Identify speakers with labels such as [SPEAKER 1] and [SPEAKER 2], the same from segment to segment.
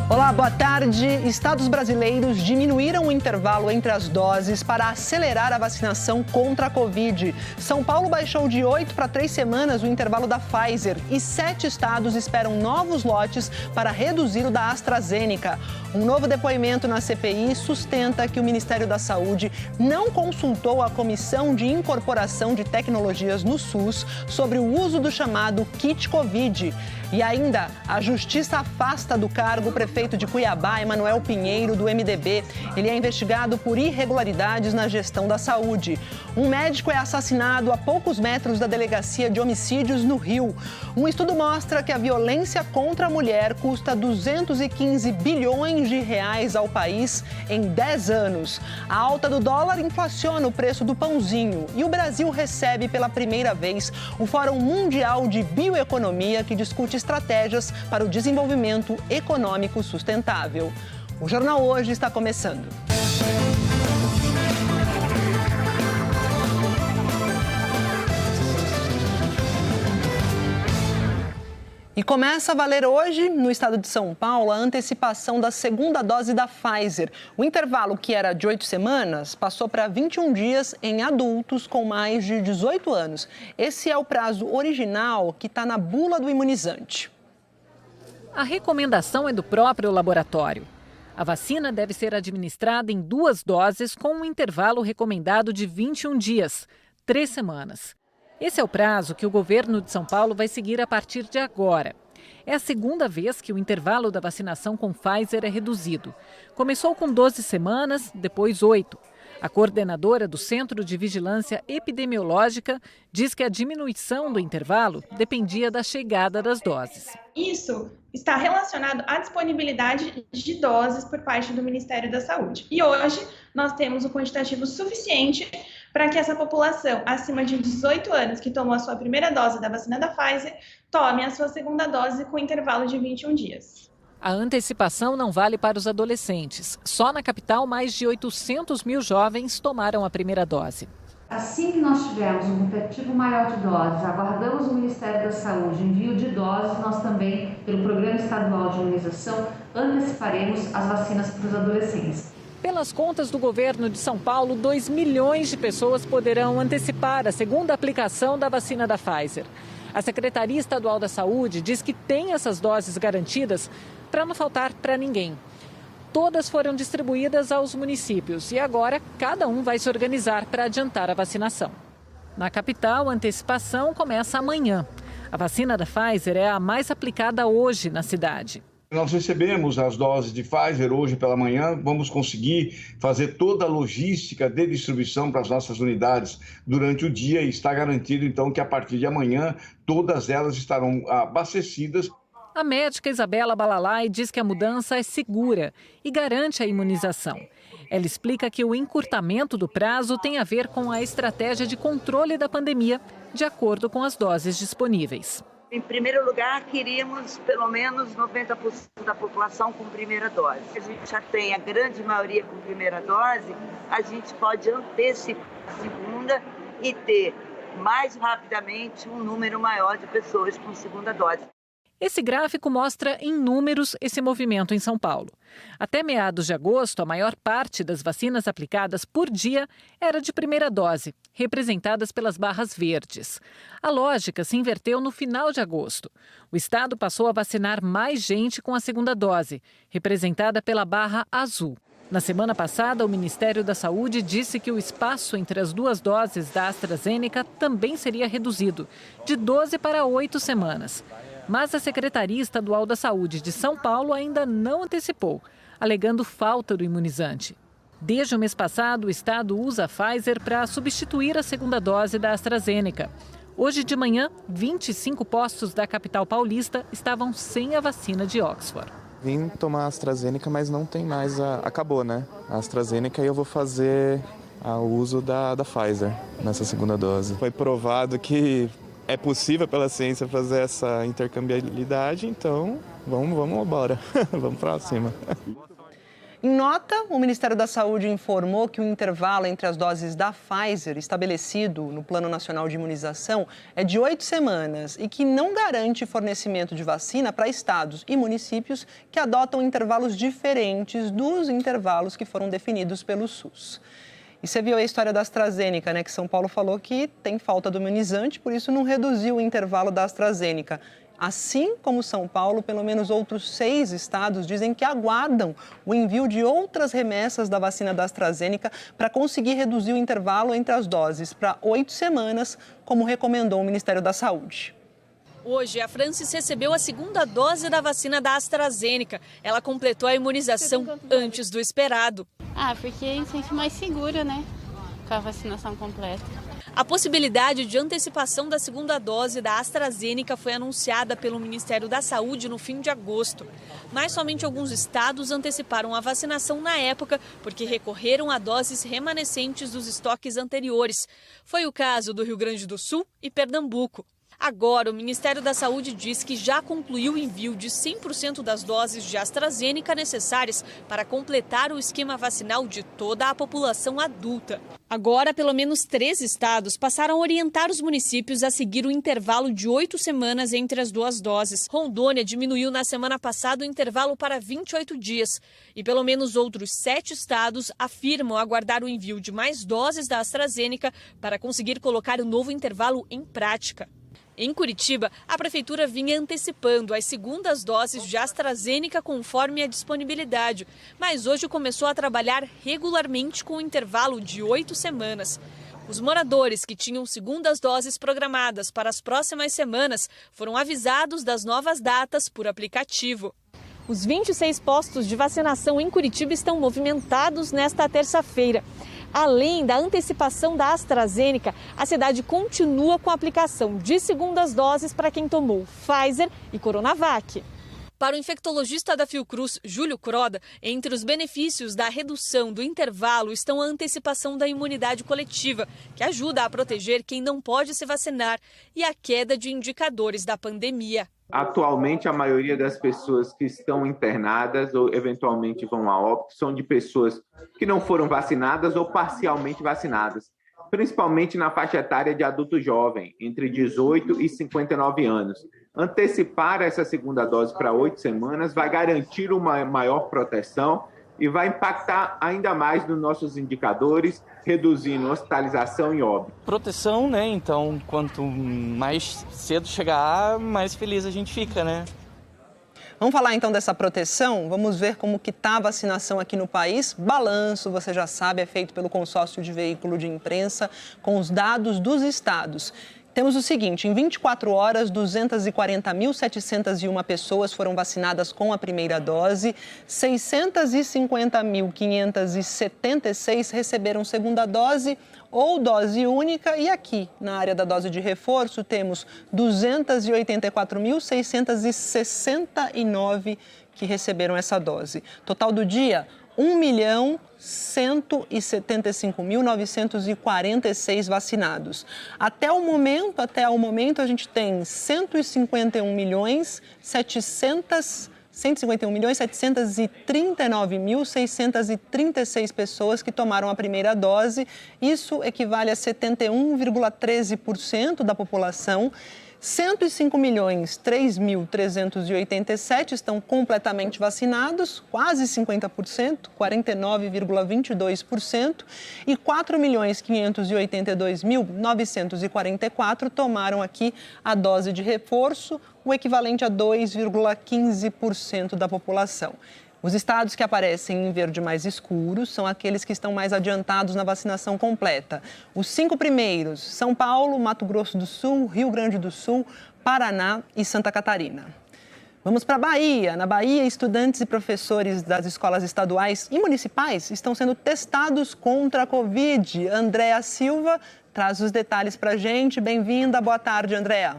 [SPEAKER 1] Olá, boa tarde. Estados brasileiros diminuíram o intervalo entre as doses para acelerar a vacinação contra a Covid. São Paulo baixou de 8 para 3 semanas o intervalo da Pfizer e 7 estados esperam novos lotes para reduzir o da AstraZeneca. Um novo depoimento na CPI sustenta que o Ministério da Saúde não consultou a Comissão de Incorporação de Tecnologias no SUS sobre o uso do chamado kit Covid. E ainda, a Justiça afasta do cargo o prefeito de Cuiabá, Emanuel Pinheiro, do MDB. Ele é investigado por irregularidades na gestão da saúde. Um médico é assassinado a poucos metros da delegacia de homicídios no Rio. Um estudo mostra que a violência contra a mulher custa 215 bilhões de reais ao país em 10 anos. A alta do dólar inflaciona o preço do pãozinho. E o Brasil recebe pela primeira vez o Fórum Mundial de Bioeconomia, que discute estratégias para o desenvolvimento econômico sustentável. O Jornal Hoje está começando. E começa a valer hoje, no estado de São Paulo, a antecipação da segunda dose da Pfizer. O intervalo, que era de 8 semanas, passou para 21 dias em adultos com mais de 18 anos. Esse é o prazo original que está na bula do imunizante.
[SPEAKER 2] A recomendação é do próprio laboratório. A vacina deve ser administrada em 2 doses com um intervalo recomendado de 21 dias, 3 semanas. Esse é o prazo que o governo de São Paulo vai seguir a partir de agora. É a segunda vez que o intervalo da vacinação com Pfizer é reduzido. Começou com 12 semanas, depois 8. A coordenadora do Centro de Vigilância Epidemiológica diz que a diminuição do intervalo dependia da chegada das doses.
[SPEAKER 3] Isso está relacionado à disponibilidade de doses por parte do Ministério da Saúde. E hoje nós temos o quantitativo suficiente para que essa população acima de 18 anos que tomou a sua primeira dose da vacina da Pfizer tome a sua segunda dose com intervalo de 21 dias.
[SPEAKER 2] A antecipação não vale para os adolescentes. Só na capital, mais de 800 mil jovens tomaram a primeira dose.
[SPEAKER 4] Assim que nós tivermos um quantitativo maior de doses, aguardamos o Ministério da Saúde envio de doses, nós também, pelo Programa Estadual de Imunização, anteciparemos as vacinas para os adolescentes.
[SPEAKER 2] Pelas contas do governo de São Paulo, 2 milhões de pessoas poderão antecipar a segunda aplicação da vacina da Pfizer. A Secretaria Estadual da Saúde diz que tem essas doses garantidas para não faltar para ninguém. Todas foram distribuídas aos municípios e agora cada um vai se organizar para adiantar a vacinação. Na capital, a antecipação começa amanhã. A vacina da Pfizer é a mais aplicada hoje na cidade.
[SPEAKER 5] Nós recebemos as doses de Pfizer hoje pela manhã, vamos conseguir fazer toda a logística de distribuição para as nossas unidades durante o dia e está garantido então que a partir de amanhã todas elas estarão abastecidas.
[SPEAKER 2] A médica Isabela Balalai diz que a mudança é segura e garante a imunização. Ela explica que o encurtamento do prazo tem a ver com a estratégia de controle da pandemia, de acordo com as doses disponíveis.
[SPEAKER 6] Em primeiro lugar, queríamos pelo menos 90% da população com primeira dose. A gente já tem a grande maioria com primeira dose, a gente pode antecipar a segunda e ter mais rapidamente um número maior de pessoas com segunda dose.
[SPEAKER 2] Esse gráfico mostra em números esse movimento em São Paulo. Até meados de agosto, a maior parte das vacinas aplicadas por dia era de primeira dose, representadas pelas barras verdes. A lógica se inverteu no final de agosto. O estado passou a vacinar mais gente com a segunda dose, representada pela barra azul. Na semana passada, o Ministério da Saúde disse que o espaço entre as 2 doses da AstraZeneca também seria reduzido, de 12 para 8 semanas. Mas a Secretaria Estadual da Saúde de São Paulo ainda não antecipou, alegando falta do imunizante. Desde o mês passado, o estado usa a Pfizer para substituir a segunda dose da AstraZeneca. Hoje de manhã, 25 postos da capital paulista estavam sem a vacina de Oxford.
[SPEAKER 7] Vim tomar a AstraZeneca, mas não tem mais, acabou, né? A AstraZeneca e eu vou fazer o uso da Pfizer nessa segunda dose. Foi provado que é possível pela ciência fazer essa intercambiabilidade, então vamos embora, vamos para cima.
[SPEAKER 1] Em nota, o Ministério da Saúde informou que o intervalo entre as doses da Pfizer, estabelecido no Plano Nacional de Imunização, é de 8 semanas e que não garante fornecimento de vacina para estados e municípios que adotam intervalos diferentes dos intervalos que foram definidos pelo SUS. E você viu a história da AstraZeneca, né? Que São Paulo falou que tem falta do imunizante, por isso não reduziu o intervalo da AstraZeneca. Assim como São Paulo, pelo menos outros 6 estados dizem que aguardam o envio de outras remessas da vacina da AstraZeneca para conseguir reduzir o intervalo entre as doses para 8 semanas, como recomendou o Ministério da Saúde.
[SPEAKER 8] Hoje, a Francis recebeu a segunda dose da vacina da AstraZeneca. Ela completou a imunização antes do esperado.
[SPEAKER 9] Porque se sente mais segura, né? Com a vacinação completa.
[SPEAKER 8] A possibilidade de antecipação da segunda dose da AstraZeneca foi anunciada pelo Ministério da Saúde no fim de agosto. Mas somente alguns estados anteciparam a vacinação na época porque recorreram a doses remanescentes dos estoques anteriores. Foi o caso do Rio Grande do Sul e Pernambuco. Agora, o Ministério da Saúde diz que já concluiu o envio de 100% das doses de AstraZeneca necessárias para completar o esquema vacinal de toda a população adulta. Agora, pelo menos 3 estados passaram a orientar os municípios a seguir o intervalo de 8 semanas entre as 2 doses. Rondônia diminuiu na semana passada o intervalo para 28 dias. E pelo menos outros 7 estados afirmam aguardar o envio de mais doses da AstraZeneca para conseguir colocar o novo intervalo em prática. Em Curitiba, a prefeitura vinha antecipando as segundas doses de AstraZeneca conforme a disponibilidade, mas hoje começou a trabalhar regularmente com um intervalo de 8 semanas. Os moradores que tinham segundas doses programadas para as próximas semanas foram avisados das novas datas por aplicativo. Os 26 postos de vacinação em Curitiba estão movimentados nesta terça-feira. Além da antecipação da AstraZeneca, a cidade continua com a aplicação de segundas doses para quem tomou Pfizer e Coronavac. Para o infectologista da Fiocruz, Júlio Croda, entre os benefícios da redução do intervalo estão a antecipação da imunidade coletiva, que ajuda a proteger quem não pode se vacinar, e a queda de indicadores da pandemia.
[SPEAKER 10] Atualmente, a maioria das pessoas que estão internadas ou eventualmente vão a óbito são de pessoas que não foram vacinadas ou parcialmente vacinadas, principalmente na faixa etária de adulto jovem, entre 18 e 59 anos. Antecipar essa segunda dose para 8 semanas vai garantir uma maior proteção e vai impactar ainda mais nos nossos indicadores, reduzindo hospitalização e óbito.
[SPEAKER 11] Proteção, né? Então, quanto mais cedo chegar, mais feliz a gente fica, né?
[SPEAKER 1] Vamos falar então dessa proteção? Vamos ver como que está a vacinação aqui no país. Balanço, você já sabe, é feito pelo consórcio de veículo de imprensa com os dados dos estados. Temos o seguinte, em 24 horas, 240.701 pessoas foram vacinadas com a primeira dose, 650.576 receberam segunda dose ou dose única. E aqui, na área da dose de reforço, temos 284.669 que receberam essa dose. Total do dia, 1.175.946 vacinados. Até o momento, a gente tem 151.739.636 pessoas que tomaram a primeira dose. Isso equivale a 71,13% da população. 105.003.387 estão completamente vacinados, quase 50%, 49,22%, e 4.582.944 tomaram aqui a dose de reforço, o equivalente a 2,15% da população. Os estados que aparecem em verde mais escuro são aqueles que estão mais adiantados na vacinação completa. Os 5 primeiros, São Paulo, Mato Grosso do Sul, Rio Grande do Sul, Paraná e Santa Catarina. Vamos para a Bahia. Na Bahia, estudantes e professores das escolas estaduais e municipais estão sendo testados contra a Covid. Andréa Silva traz os detalhes para a gente. Bem-vinda. Boa tarde, Andréa.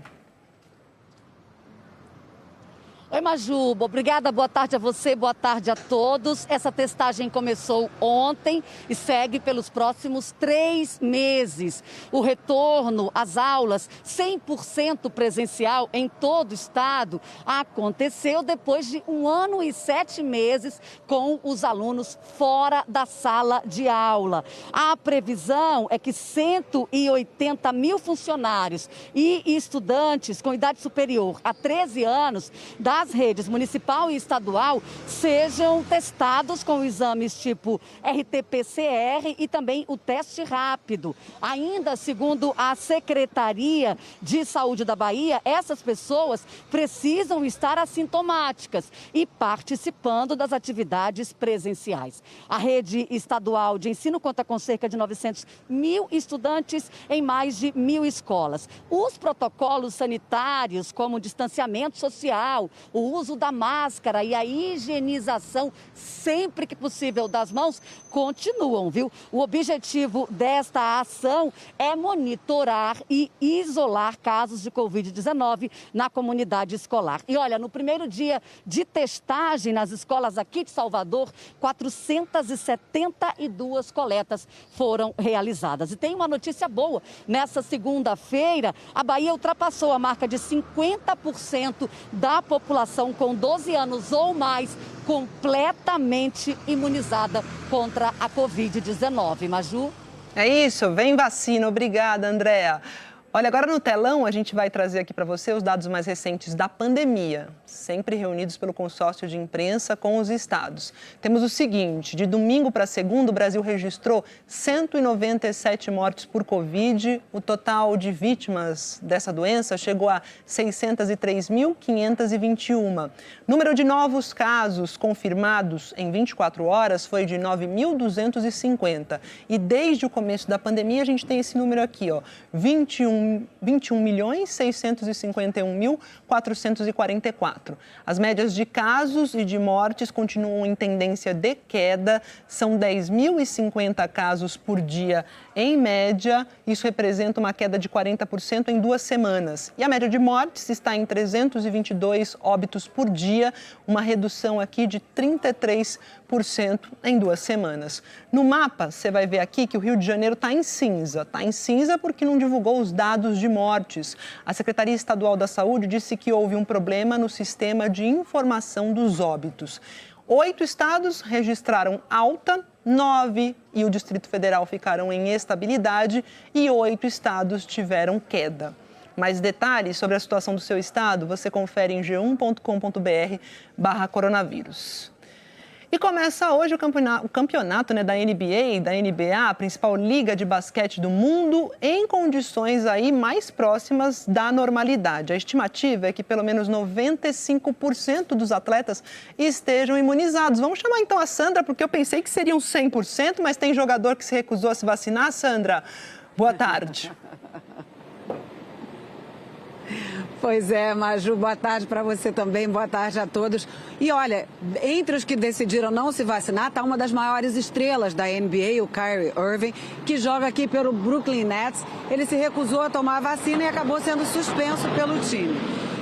[SPEAKER 12] Oi, Maju, obrigada, boa tarde a você, boa tarde a todos. Essa testagem começou ontem e segue pelos próximos 3 meses. O retorno às aulas 100% presencial em todo o estado aconteceu depois de 1 ano e 7 meses com os alunos fora da sala de aula. A previsão é que 180 mil funcionários e estudantes com idade superior a 13 anos das redes municipal e estadual sejam testados com exames tipo RT-PCR e também o teste rápido. Ainda segundo a Secretaria de Saúde da Bahia, essas pessoas precisam estar assintomáticas e participando das atividades presenciais. A rede estadual de ensino conta com cerca de 900 mil estudantes em mais de 1.000 escolas. Os protocolos sanitários, como o distanciamento social, o uso da máscara e a higienização sempre que possível das mãos continuam, viu? O objetivo desta ação é monitorar e isolar casos de Covid-19 na comunidade escolar. E olha, no primeiro dia de testagem nas escolas aqui de Salvador, 472 coletas foram realizadas. E tem uma notícia boa. Nessa segunda-feira, a Bahia ultrapassou a marca de 50% da população com 12 anos ou mais completamente imunizada contra a Covid-19. Maju?
[SPEAKER 1] É isso, vem vacina. Obrigada, Andréa. Olha, agora no telão a gente vai trazer aqui para você os dados mais recentes da pandemia, sempre reunidos pelo consórcio de imprensa com os estados. Temos o seguinte, de domingo para segunda, o Brasil registrou 197 mortes por Covid. O total de vítimas dessa doença chegou a 603.521. Número de novos casos confirmados em 24 horas foi de 9.250. E desde o começo da pandemia a gente tem esse número aqui, ó, 21.651.444. As médias de casos e de mortes continuam em tendência de queda. São 10.050 casos por dia em média. Isso representa uma queda de 40% em 2 semanas. E a média de mortes está em 322 óbitos por dia, uma redução aqui de 33% em 2 semanas. No mapa, você vai ver aqui que o Rio de Janeiro está em cinza. Está em cinza porque não divulgou os dados de mortes. A Secretaria Estadual da Saúde disse que houve um problema no sistema de informação dos óbitos. 8 estados registraram alta, 9 e o Distrito Federal ficaram em estabilidade e 8 estados tiveram queda. Mais detalhes sobre a situação do seu estado você confere em g1.com.br/coronavírus. E começa hoje o campeonato da NBA e da NBA, a principal liga de basquete do mundo, em condições aí mais próximas da normalidade. A estimativa é que pelo menos 95% dos atletas estejam imunizados. Vamos chamar então a Sandra, porque eu pensei que seriam 100%, mas tem jogador que se recusou a se vacinar. Sandra, boa tarde.
[SPEAKER 13] Pois é, Maju, boa tarde para você também, boa tarde a todos. E olha, entre os que decidiram não se vacinar, está uma das maiores estrelas da NBA, o Kyrie Irving, que joga aqui pelo Brooklyn Nets. Ele se recusou a tomar a vacina e acabou sendo suspenso pelo time.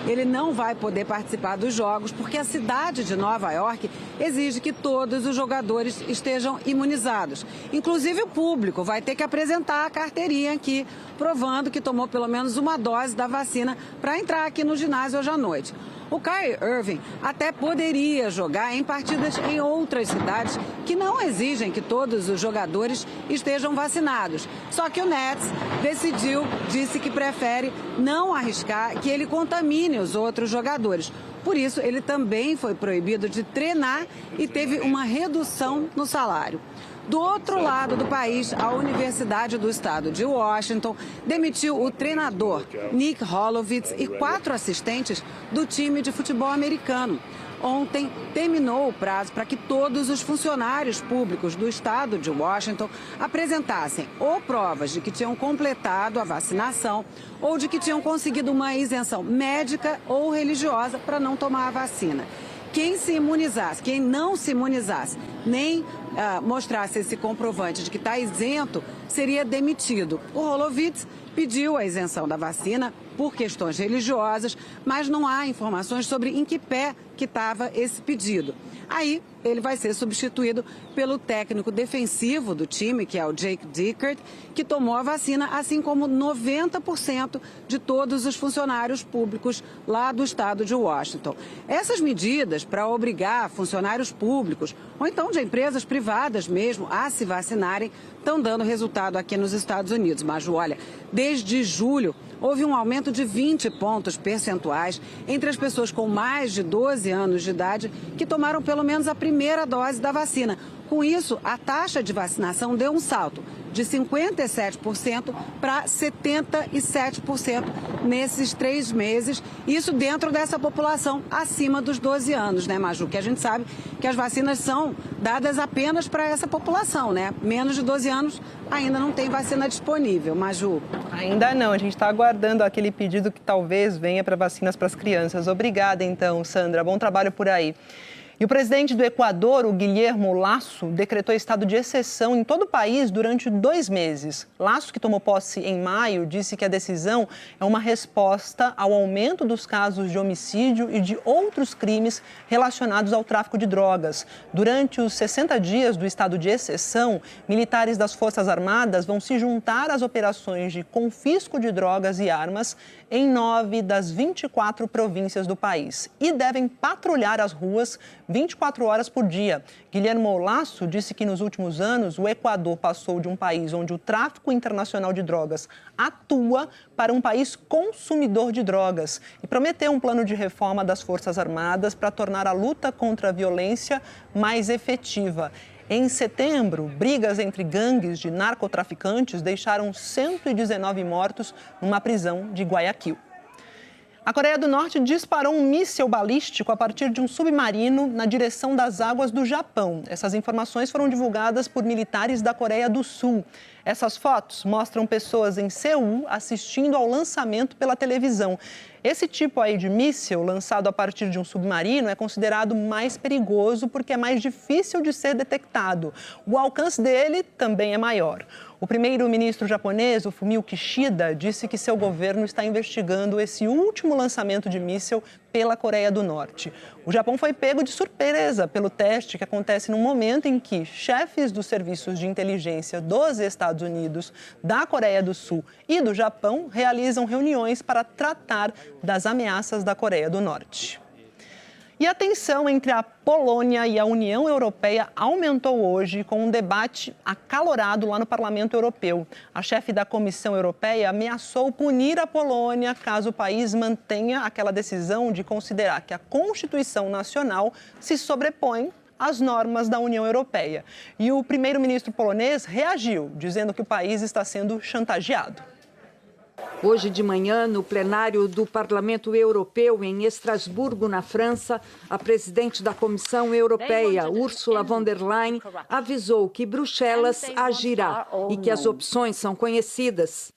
[SPEAKER 13] Ele não vai poder participar dos jogos porque a cidade de Nova York exige que todos os jogadores estejam imunizados. Inclusive o público vai ter que apresentar a carteirinha aqui, provando que tomou pelo menos uma dose da vacina para entrar aqui no ginásio hoje à noite. O Kyrie Irving até poderia jogar em partidas em outras cidades que não exigem que todos os jogadores estejam vacinados. Só que o Nets disse que prefere não arriscar que ele contamine os outros jogadores. Por isso, ele também foi proibido de treinar e teve uma redução no salário. Do outro lado do país, a Universidade do Estado de Washington demitiu o treinador Nick Holovitz e 4 assistentes do time de futebol americano. Ontem terminou o prazo para que todos os funcionários públicos do estado de Washington apresentassem ou provas de que tinham completado a vacinação ou de que tinham conseguido uma isenção médica ou religiosa para não tomar a vacina. Quem se imunizasse, quem não se imunizasse, nem mostrasse esse comprovante de que está isento, seria demitido. O Holovitz pediu a isenção da vacina por questões religiosas, mas não há informações sobre em que pé que estava esse pedido. Aí ele vai ser substituído pelo técnico defensivo do time, que é o Jake Dickert, que tomou a vacina, assim como 90% de todos os funcionários públicos lá do estado de Washington. Essas medidas para obrigar funcionários públicos, ou então de empresas privadas mesmo, a se vacinarem, estão dando resultado aqui nos Estados Unidos. Mas, olha, desde julho, houve um aumento de 20 pontos percentuais entre as pessoas com mais de 12 anos de idade que tomaram pelo menos a primeira dose da vacina. Com isso, a taxa de vacinação deu um salto de 57% para 77% nesses 3 meses. Isso dentro dessa população acima dos 12 anos, né, Maju? Que a gente sabe que as vacinas são dadas apenas para essa população, né? Menos de 12 anos ainda não tem vacina disponível, Maju.
[SPEAKER 1] Ainda não, a gente está aguardando aquele pedido que talvez venha para vacinas para as crianças. Obrigada, então, Sandra. Bom trabalho por aí. E o presidente do Equador, o Guillermo Lasso, decretou estado de exceção em todo o país durante 2 meses. Lasso, que tomou posse em maio, disse que a decisão é uma resposta ao aumento dos casos de homicídio e de outros crimes relacionados ao tráfico de drogas. Durante os 60 dias do estado de exceção, militares das Forças Armadas vão se juntar às operações de confisco de drogas e armas em 9 das 24 províncias do país e devem patrulhar as ruas 24 horas por dia. Guillermo Lasso disse que nos últimos anos o Equador passou de um país onde o tráfico internacional de drogas atua para um país consumidor de drogas e prometeu um plano de reforma das Forças Armadas para tornar a luta contra a violência mais efetiva. Em setembro, brigas entre gangues de narcotraficantes deixaram 119 mortos numa prisão de Guayaquil. A Coreia do Norte disparou um míssil balístico a partir de um submarino na direção das águas do Japão. Essas informações foram divulgadas por militares da Coreia do Sul. Essas fotos mostram pessoas em Seul assistindo ao lançamento pela televisão. Esse tipo aí de míssil lançado a partir de um submarino é considerado mais perigoso porque é mais difícil de ser detectado. O alcance dele também é maior. O primeiro-ministro japonês, o Fumio Kishida, disse que seu governo está investigando esse último lançamento de míssil pela Coreia do Norte. O Japão foi pego de surpresa pelo teste que acontece no momento em que chefes dos serviços de inteligência dos Estados Unidos, da Coreia do Sul e do Japão realizam reuniões para tratar das ameaças da Coreia do Norte. E a tensão entre a Polônia e a União Europeia aumentou hoje com um debate acalorado lá no Parlamento Europeu. A chefe da Comissão Europeia ameaçou punir a Polônia caso o país mantenha aquela decisão de considerar que a Constituição Nacional se sobrepõe às normas da União Europeia. E o primeiro-ministro polonês reagiu, dizendo que o país está sendo chantageado.
[SPEAKER 14] Hoje de manhã, no plenário do Parlamento Europeu, em Estrasburgo, na França, a presidente da Comissão Europeia, Ursula von der Leyen, avisou que Bruxelas agirá e que as opções são conhecidas.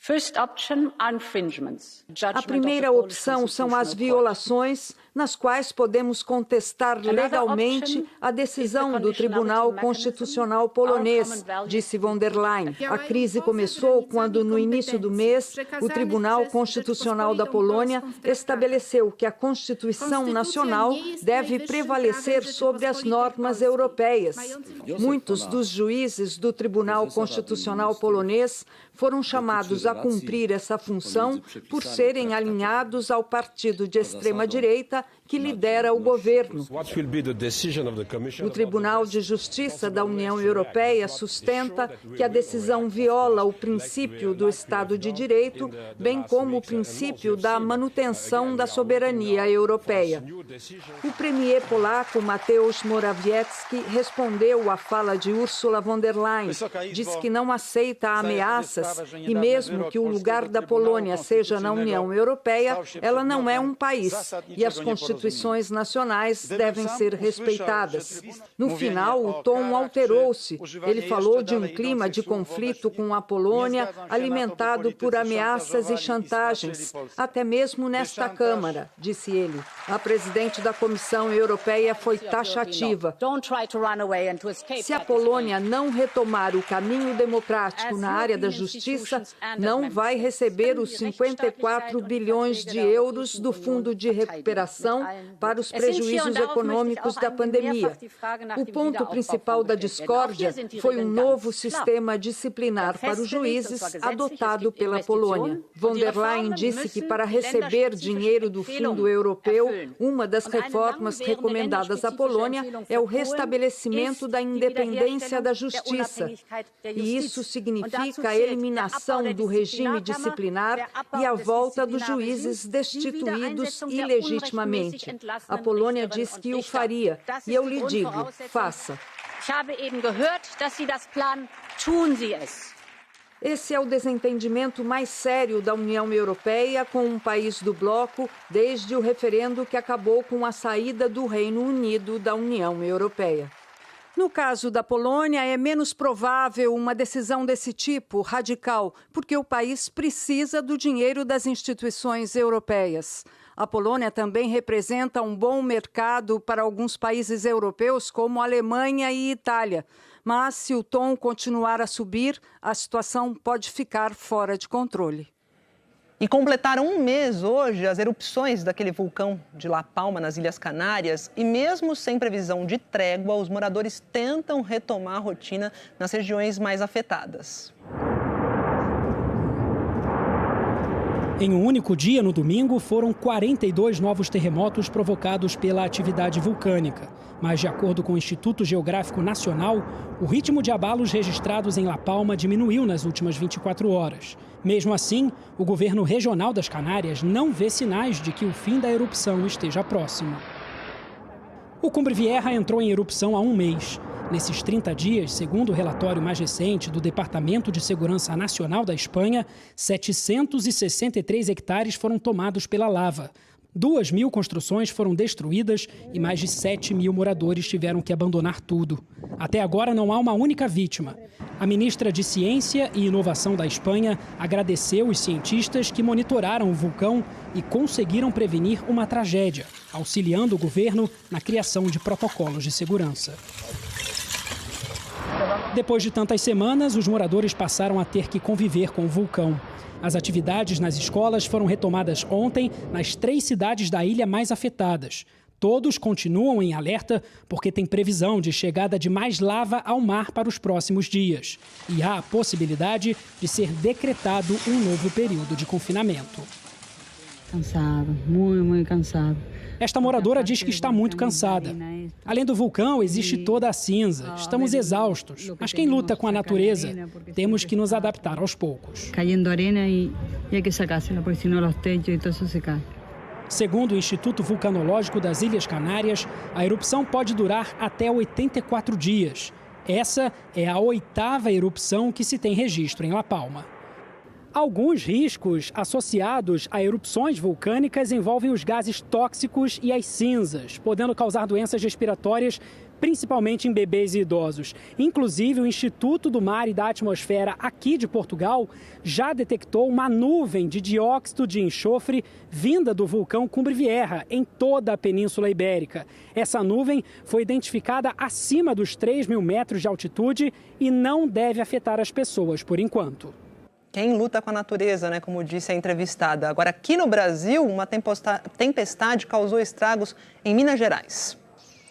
[SPEAKER 14] A primeira opção são as violações, nas quais podemos contestar legalmente a decisão do Tribunal Constitucional polonês, disse von der Leyen. A crise começou quando, no início do mês, o Tribunal Constitucional da Polônia estabeleceu que a Constituição Nacional deve prevalecer sobre as normas europeias. Muitos dos juízes do Tribunal Constitucional polonês foram chamados a cumprir essa função por serem alinhados ao partido de extrema-direita que lidera o governo. O Tribunal de Justiça da União Europeia sustenta que a decisão viola o princípio do Estado de Direito, bem como o princípio da manutenção da soberania europeia. O premier polaco Mateusz Morawiecki respondeu à fala de Ursula von der Leyen. Disse que não aceita ameaças e mesmo que o lugar da Polônia seja na União Europeia, ela não é um país e as constituições instituições nacionais devem ser respeitadas. No final, o tom alterou-se. Ele falou de um clima de conflito com a Polônia, alimentado por ameaças e chantagens, até mesmo nesta Câmara, disse ele. A presidente da Comissão Europeia foi taxativa. Se a Polônia não retomar o caminho democrático na área da justiça, não vai receber os 54 bilhões de euros do Fundo de Recuperação para os prejuízos econômicos da pandemia. O ponto principal da discórdia foi um novo sistema disciplinar para os juízes adotado pela Polônia. Von der Leyen disse que para receber dinheiro do Fundo Europeu, uma das reformas recomendadas à Polônia é o restabelecimento da independência da justiça. E isso significa a eliminação do regime disciplinar e a volta dos juízes destituídos ilegitimamente. A Polônia diz que o faria, e eu lhe digo, faça. Esse é o desentendimento mais sério da União Europeia com um país do bloco desde o referendo que acabou com a saída do Reino Unido da União Europeia. No caso da Polônia, é menos provável uma decisão desse tipo, radical, porque o país precisa do dinheiro das instituições europeias. A Polônia também representa um bom mercado para alguns países europeus, como Alemanha e Itália. Mas, se o tom continuar a subir, a situação pode ficar fora de controle.
[SPEAKER 1] E completaram um mês hoje as erupções daquele vulcão de La Palma, nas Ilhas Canárias. E mesmo sem previsão de trégua, os moradores tentam retomar a rotina nas regiões mais afetadas.
[SPEAKER 15] Em um único dia, no domingo, foram 42 novos terremotos provocados pela atividade vulcânica. Mas, de acordo com o Instituto Geográfico Nacional, o ritmo de abalos registrados em La Palma diminuiu nas últimas 24 horas. Mesmo assim, o governo regional das Canárias não vê sinais de que o fim da erupção esteja próximo. O Cumbre Vieja entrou em erupção há um mês. Nesses 30 dias, segundo o relatório mais recente do Departamento de Segurança Nacional da Espanha, 763 hectares foram tomados pela lava. 2.000 construções foram destruídas e mais de 7.000 moradores tiveram que abandonar tudo. Até agora não há uma única vítima. A ministra de Ciência e Inovação da Espanha agradeceu os cientistas que monitoraram o vulcão e conseguiram prevenir uma tragédia, auxiliando o governo na criação de protocolos de segurança. Depois de tantas semanas, os moradores passaram a ter que conviver com o vulcão. As atividades nas escolas foram retomadas ontem nas 3 cidades da ilha mais afetadas. Todos continuam em alerta porque tem previsão de chegada de mais lava ao mar para os próximos dias. E há a possibilidade de ser decretado um novo período de confinamento.
[SPEAKER 16] Cansado, muito cansado.
[SPEAKER 15] Esta moradora diz que está muito cansada. Além do vulcão, existe toda a cinza. Estamos exaustos. Mas quem luta com a natureza, temos que nos adaptar aos poucos.
[SPEAKER 16] Caindo arena e hay que sacársela, porque senão os techos e todo isso se cai.
[SPEAKER 15] Segundo o Instituto Vulcanológico das Ilhas Canárias, a erupção pode durar até 84 dias. Essa é a 8ª erupção que se tem registro em La Palma. Alguns riscos associados a erupções vulcânicas envolvem os gases tóxicos e as cinzas, podendo causar doenças respiratórias, principalmente em bebês e idosos. Inclusive, o Instituto do Mar e da Atmosfera aqui de Portugal já detectou uma nuvem de dióxido de enxofre vinda do vulcão Cumbre Vieja em toda a Península Ibérica. Essa nuvem foi identificada acima dos 3.000 metros de altitude e não deve afetar as pessoas por enquanto.
[SPEAKER 1] Quem luta com a natureza, né, como disse a entrevistada. Agora, aqui no Brasil, uma tempestade causou estragos em Minas Gerais.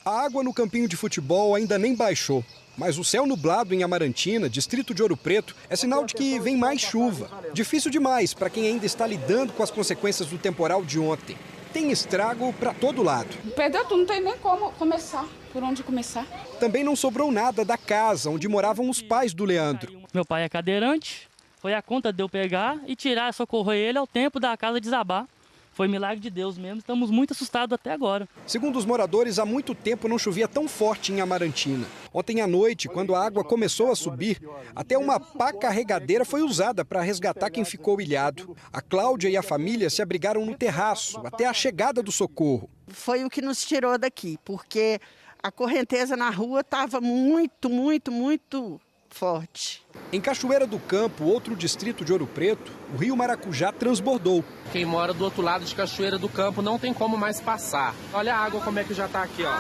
[SPEAKER 17] A água no campinho de futebol ainda nem baixou. Mas o céu nublado em Amarantina, distrito de Ouro Preto, é sinal de que vem mais chuva. Difícil demais para quem ainda está lidando com as consequências do temporal de ontem. Tem estrago para todo lado.
[SPEAKER 18] Perdeu tudo, não tem nem como começar, por onde começar.
[SPEAKER 17] Também não sobrou nada da casa onde moravam os pais do Leandro.
[SPEAKER 19] Meu pai é cadeirante. Foi a conta de eu pegar e tirar, socorrer ele ao tempo da casa desabar. Foi milagre de Deus mesmo, estamos muito assustados até agora.
[SPEAKER 17] Segundo os moradores, há muito tempo não chovia tão forte em Amarantina. Ontem à noite, quando a água começou a subir, até uma pá carregadeira foi usada para resgatar quem ficou ilhado. A Cláudia e a família se abrigaram no terraço, até a chegada do socorro.
[SPEAKER 20] foi o que nos tirou daqui, porque a correnteza na rua estava muito forte.
[SPEAKER 17] Em Cachoeira do Campo, outro distrito de Ouro Preto, o rio Maracujá transbordou.
[SPEAKER 21] Quem mora do outro lado de Cachoeira do Campo não tem como mais passar. Olha a água como é que já está aqui, ó.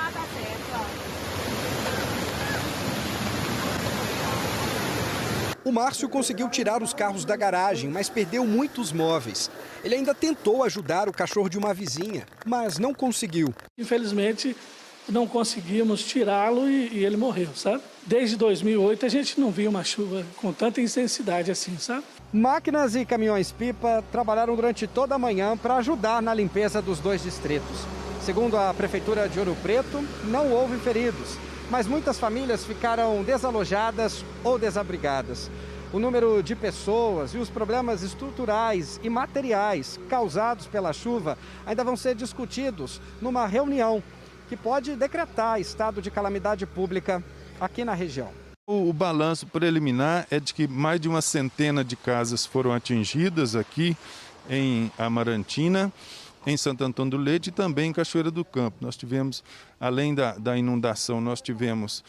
[SPEAKER 17] O Márcio conseguiu tirar os carros da garagem, mas perdeu muitos móveis. Ele ainda tentou ajudar o cachorro de uma vizinha, mas não conseguiu.
[SPEAKER 22] Infelizmente, não conseguimos tirá-lo e ele morreu, sabe? Desde 2008 a gente não viu uma chuva com tanta intensidade assim, sabe?
[SPEAKER 17] Máquinas e caminhões-pipa trabalharam durante toda a manhã para ajudar na limpeza dos 2 distritos. Segundo a Prefeitura de Ouro Preto, não houve feridos, mas muitas famílias ficaram desalojadas ou desabrigadas. O número de pessoas e os problemas estruturais e materiais causados pela chuva ainda vão ser discutidos numa reunião que pode decretar estado de calamidade pública aqui na região.
[SPEAKER 23] O balanço preliminar é de que mais de uma centena de casas foram atingidas aqui em Amarantina, em Santo Antônio do Leite e também em Cachoeira do Campo. Nós tivemos, além da inundação, nós tivemos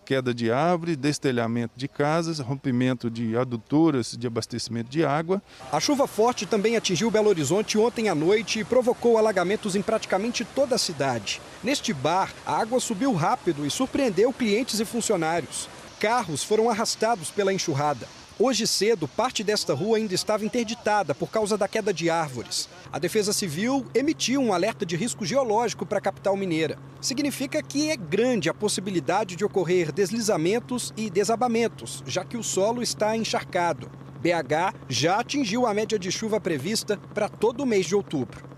[SPEAKER 23] queda de árvore, destelhamento de casas, rompimento de adutoras de abastecimento de água.
[SPEAKER 17] A chuva forte também atingiu Belo Horizonte ontem à noite e provocou alagamentos em praticamente toda a cidade. Neste bar, a água subiu rápido e surpreendeu clientes e funcionários. Carros foram arrastados pela enxurrada. Hoje cedo, parte desta rua ainda estava interditada por causa da queda de árvores. A Defesa Civil emitiu um alerta de risco geológico para a capital mineira. Significa que é grande a possibilidade de ocorrer deslizamentos e desabamentos, já que o solo está encharcado. BH já atingiu a média de chuva prevista para todo o mês de outubro.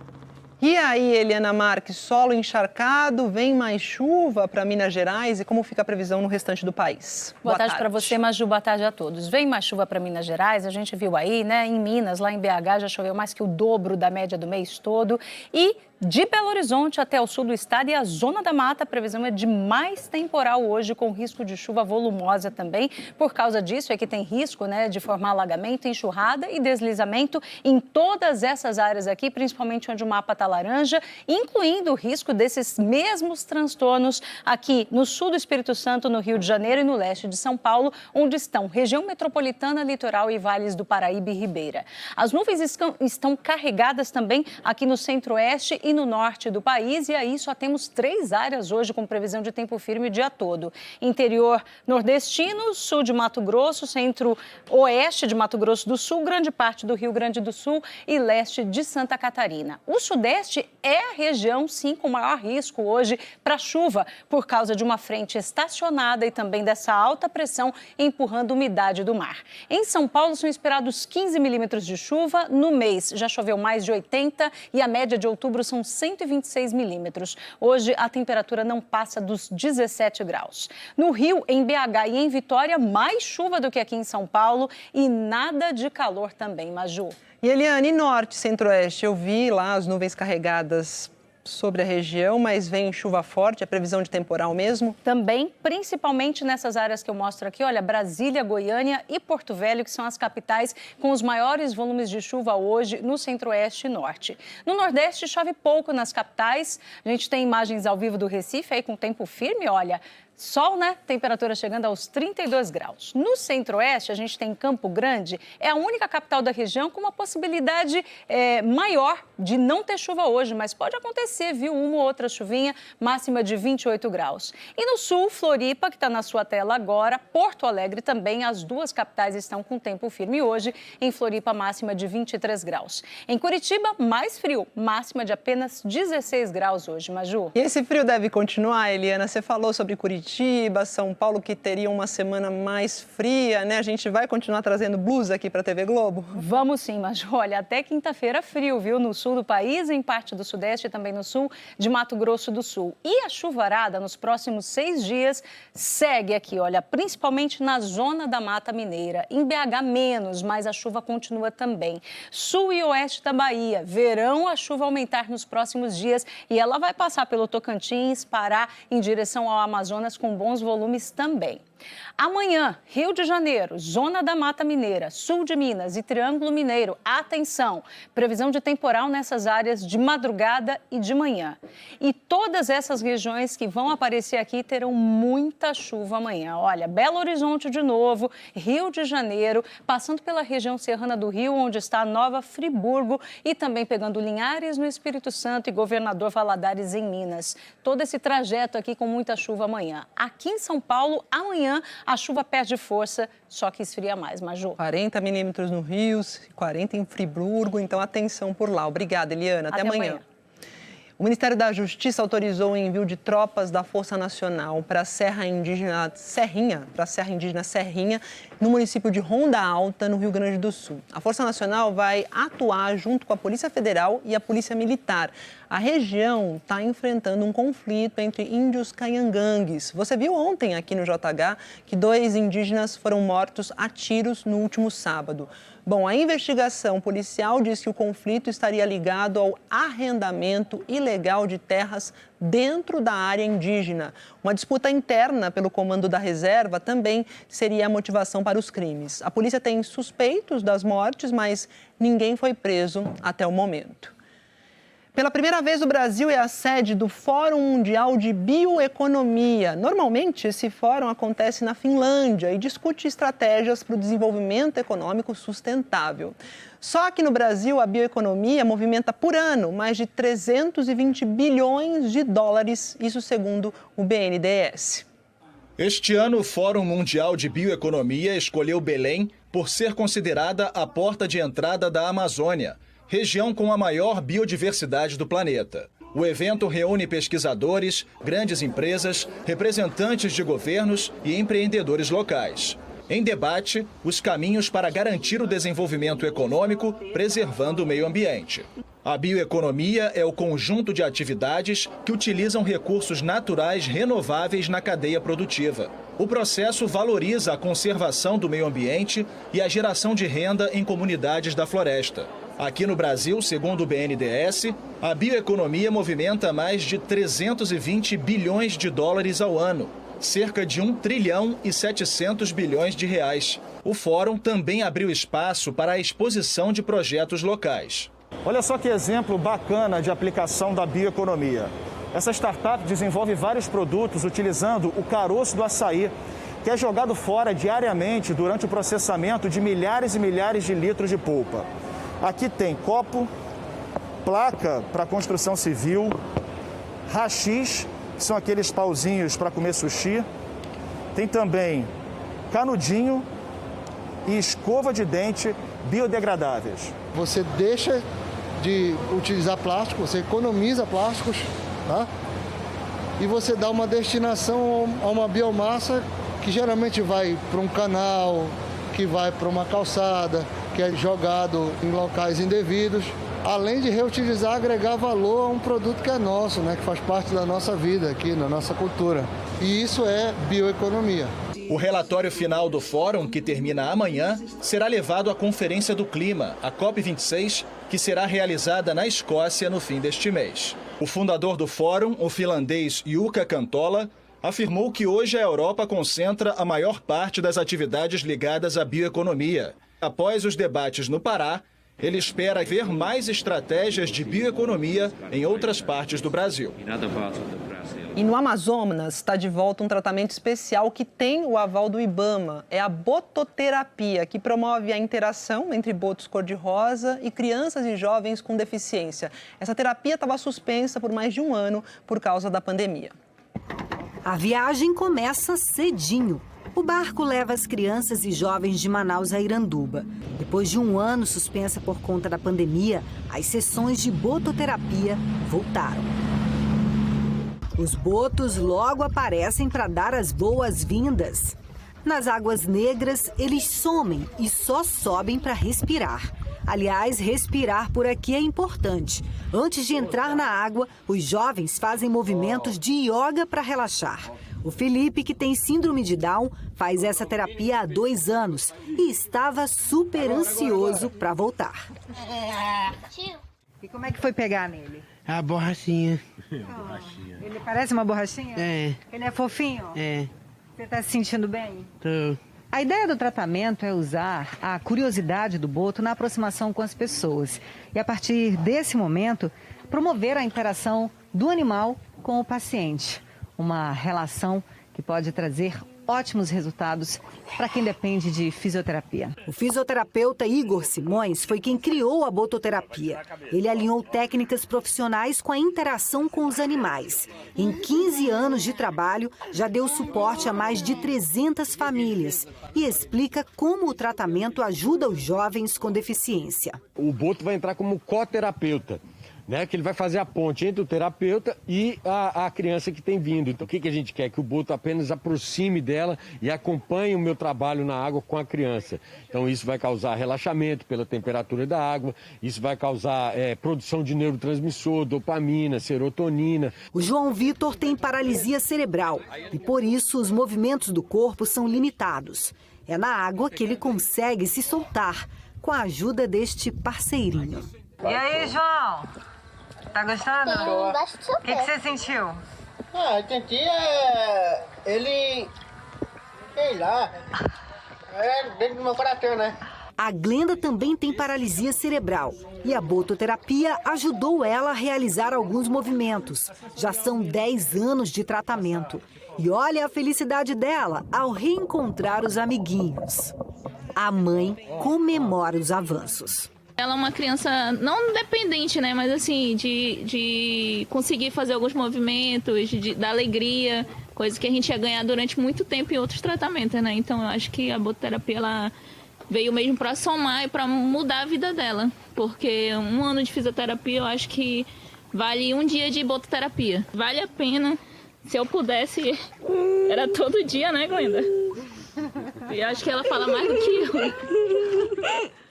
[SPEAKER 1] E aí, Eliana Marques, solo encharcado, vem mais chuva para Minas Gerais e como fica a previsão no restante do país?
[SPEAKER 24] Boa tarde para você, Maju, boa tarde a todos. Vem mais chuva para Minas Gerais, a gente viu aí, né, em Minas, lá em BH já choveu mais que o dobro da média do mês todo e de Belo Horizonte até o sul do estado e a Zona da Mata, a previsão é de mais temporal hoje, com risco de chuva volumosa também. Por causa disso é que tem risco, né, de formar alagamento, enxurrada e deslizamento em todas essas áreas aqui, principalmente onde o mapa está laranja, incluindo o risco desses mesmos transtornos aqui no sul do Espírito Santo, no Rio de Janeiro e no leste de São Paulo, onde estão região metropolitana, litoral e vales do Paraíba e Ribeira. As nuvens estão carregadas também aqui no centro-oeste e no norte do país, e aí só temos 3 áreas hoje com previsão de tempo firme o dia todo. Interior nordestino, sul de Mato Grosso, centro-oeste de Mato Grosso do Sul, grande parte do Rio Grande do Sul e leste de Santa Catarina. O sudeste é a região, sim, com maior risco hoje para chuva, por causa de uma frente estacionada e também dessa alta pressão empurrando umidade do mar. Em São Paulo são esperados 15 milímetros de chuva, no mês já choveu mais de 80 e a média de outubro são 126 milímetros. Hoje, a temperatura não passa dos 17 graus. No Rio, em BH e em Vitória, mais chuva do que aqui em São Paulo e nada de calor também, Maju.
[SPEAKER 1] E Eliane, norte, centro-oeste, eu vi lá as nuvens carregadas sobre a região, mas vem chuva forte, a previsão de temporal mesmo?
[SPEAKER 24] Também, principalmente nessas áreas que eu mostro aqui, olha, Brasília, Goiânia e Porto Velho, que são as capitais com os maiores volumes de chuva hoje no centro-oeste e norte. No nordeste chove pouco nas capitais, a gente tem imagens ao vivo do Recife aí com tempo firme, olha. Sol, né? Temperatura chegando aos 32 graus. No centro-oeste, a gente tem Campo Grande, é a única capital da região com uma possibilidade maior de não ter chuva hoje, mas pode acontecer, viu? Uma ou outra chuvinha, máxima de 28 graus. E no sul, Floripa, que está na sua tela agora, Porto Alegre também, as duas capitais estão com tempo firme hoje. Em Floripa, máxima de 23 graus. Em Curitiba, mais frio, máxima de apenas 16 graus hoje, Maju.
[SPEAKER 1] E esse frio deve continuar, Eliana? Você falou sobre Curitiba, São Paulo, que teria uma semana mais fria, né? A gente vai continuar trazendo blusa aqui para a TV Globo?
[SPEAKER 24] Vamos sim, mas olha, até quinta-feira frio, viu? No sul do país, em parte do sudeste e também no sul de Mato Grosso do Sul. E a chuvarada nos próximos 6 dias segue aqui, olha, principalmente na Zona da Mata Mineira. Em BH menos, mas a chuva continua também. Sul e oeste da Bahia, verão a chuva aumentar nos próximos dias e ela vai passar pelo Tocantins, Pará, em direção ao Amazonas, com bons volumes também. Amanhã, Rio de Janeiro, Zona da Mata Mineira, Sul de Minas e Triângulo Mineiro, atenção, previsão de temporal nessas áreas de madrugada e de manhã. E todas essas regiões que vão aparecer aqui terão muita chuva amanhã. Olha, Belo Horizonte de novo, Rio de Janeiro, passando pela região serrana do Rio, onde está Nova Friburgo e também pegando Linhares no Espírito Santo e Governador Valadares em Minas. Todo esse trajeto aqui com muita chuva amanhã. Aqui em São Paulo, amanhã, a chuva perde força, só que esfria mais, Maju.
[SPEAKER 1] 40 milímetros no Rio, 40 em Friburgo, então atenção por lá. Obrigada, Eliana. Até amanhã. O Ministério da Justiça autorizou o envio de tropas da Força Nacional para a Serra Indígena Serrinha, no município de Ronda Alta, no Rio Grande do Sul. A Força Nacional vai atuar junto com a Polícia Federal e a Polícia Militar. A região está enfrentando um conflito entre índios canhangangues. Você viu ontem aqui no JH que 2 indígenas foram mortos a tiros no último sábado. Bom, a investigação policial diz que o conflito estaria ligado ao arrendamento ilegal de terras dentro da área indígena. Uma disputa interna pelo comando da reserva também seria a motivação para os crimes. A polícia tem suspeitos das mortes, mas ninguém foi preso até o momento. Pela primeira vez, o Brasil é a sede do Fórum Mundial de Bioeconomia. Normalmente, esse fórum acontece na Finlândia e discute estratégias para o desenvolvimento econômico sustentável. Só que no Brasil, a bioeconomia movimenta por ano mais de 320 bilhões de dólares, isso segundo o BNDES.
[SPEAKER 3] Este ano, o Fórum Mundial de Bioeconomia escolheu Belém por ser considerada a porta de entrada da Amazônia, região com a maior biodiversidade do planeta. O evento reúne pesquisadores, grandes empresas, representantes de governos e empreendedores locais. Em debate, os caminhos para garantir o desenvolvimento econômico, preservando o meio ambiente. A bioeconomia é o conjunto de atividades que utilizam recursos naturais renováveis na cadeia produtiva. O processo valoriza a conservação do meio ambiente e a geração de renda em comunidades da floresta. Aqui no Brasil, segundo o BNDES, a bioeconomia movimenta mais de 320 bilhões de dólares ao ano, cerca de 1 trilhão e 700 bilhões de reais. O fórum também abriu espaço para a exposição de projetos locais.
[SPEAKER 4] Olha só que exemplo bacana de aplicação da bioeconomia. Essa startup desenvolve vários produtos utilizando o caroço do açaí, que é jogado fora diariamente durante o processamento de milhares e milhares de litros de polpa. Aqui tem copo, placa para construção civil, rachis, que são aqueles pauzinhos para comer sushi. Tem também canudinho e escova de dente biodegradáveis.
[SPEAKER 5] Você deixa de utilizar plástico, você economiza plásticos, tá? E você dá uma destinação a uma biomassa que geralmente vai para um canal, que vai para uma calçada, que é jogado em locais indevidos, além de reutilizar, agregar valor a um produto que é nosso, né, que faz parte da nossa vida aqui, na nossa cultura. E isso é bioeconomia.
[SPEAKER 3] O relatório final do fórum, que termina amanhã, será levado à Conferência do Clima, a COP26, que será realizada na Escócia no fim deste mês. O fundador do fórum, o finlandês Jukka Kantola, afirmou que hoje a Europa concentra a maior parte das atividades ligadas à bioeconomia. Após os debates no Pará, ele espera ver mais estratégias de bioeconomia em outras partes do Brasil.
[SPEAKER 1] E no Amazonas está de volta um tratamento especial que tem o aval do IBAMA. É a bototerapia, que promove a interação entre botos cor-de-rosa e crianças e jovens com deficiência. Essa terapia estava suspensa por mais de um ano por causa da pandemia.
[SPEAKER 6] A viagem começa cedinho. O barco leva as crianças e jovens de Manaus a Iranduba. Depois de um ano suspensa por conta da pandemia, as sessões de bototerapia voltaram. Os botos logo aparecem para dar as boas-vindas. Nas águas negras, eles somem e só sobem para respirar. Aliás, respirar por aqui é importante. Antes de entrar na água, os jovens fazem movimentos de yoga para relaxar. O Felipe, que tem síndrome de Down, faz essa terapia há 2 anos e estava super ansioso para voltar.
[SPEAKER 25] E como é que foi pegar nele?
[SPEAKER 26] A borrachinha.
[SPEAKER 25] Ele parece uma borrachinha?
[SPEAKER 26] É.
[SPEAKER 25] Ele é fofinho?
[SPEAKER 26] É.
[SPEAKER 25] Você está se sentindo bem?
[SPEAKER 2] Tô.
[SPEAKER 25] A ideia do tratamento é usar a curiosidade do boto na aproximação com as pessoas. E a partir desse momento, promover a interação do animal com o paciente. Uma relação que pode trazer ótimos resultados para quem depende de fisioterapia.
[SPEAKER 6] O fisioterapeuta Igor Simões foi quem criou a bototerapia. Ele alinhou técnicas profissionais com a interação com os animais. Em 15 anos de trabalho, já deu suporte a mais de 300 famílias e explica como o tratamento ajuda os jovens com deficiência.
[SPEAKER 7] O boto vai entrar como coterapeuta, né, que ele vai fazer a ponte entre o terapeuta e a criança que tem vindo. Então, o que a gente quer? Que o boto apenas aproxime dela e acompanhe o meu trabalho na água com a criança. Então, isso vai causar relaxamento pela temperatura da água, isso vai causar produção de neurotransmissor, dopamina, serotonina.
[SPEAKER 6] O João Vitor tem paralisia cerebral e, por isso, os movimentos do corpo são limitados. É na água que ele consegue se soltar, com a ajuda deste parceirinho.
[SPEAKER 25] E aí, João? Tá gostando? O que você sentiu?
[SPEAKER 8] Eu senti ele, sei lá, dentro do meu coração, né?
[SPEAKER 6] A Glenda também tem paralisia cerebral e a bototerapia ajudou ela a realizar alguns movimentos. Já são 10 anos de tratamento. E olha a felicidade dela ao reencontrar os amiguinhos. A mãe comemora os avanços.
[SPEAKER 9] Ela é uma criança não dependente, né? Mas assim, de conseguir fazer alguns movimentos, da alegria, coisa que a gente ia ganhar durante muito tempo em outros tratamentos, né? Então eu acho que a bototerapia, ela veio mesmo para somar e para mudar a vida dela. Porque 1 ano de fisioterapia, eu acho que vale 1 dia de bototerapia. Vale a pena. Se eu pudesse, era todo dia, né, Glenda? E acho que ela fala mais do que eu.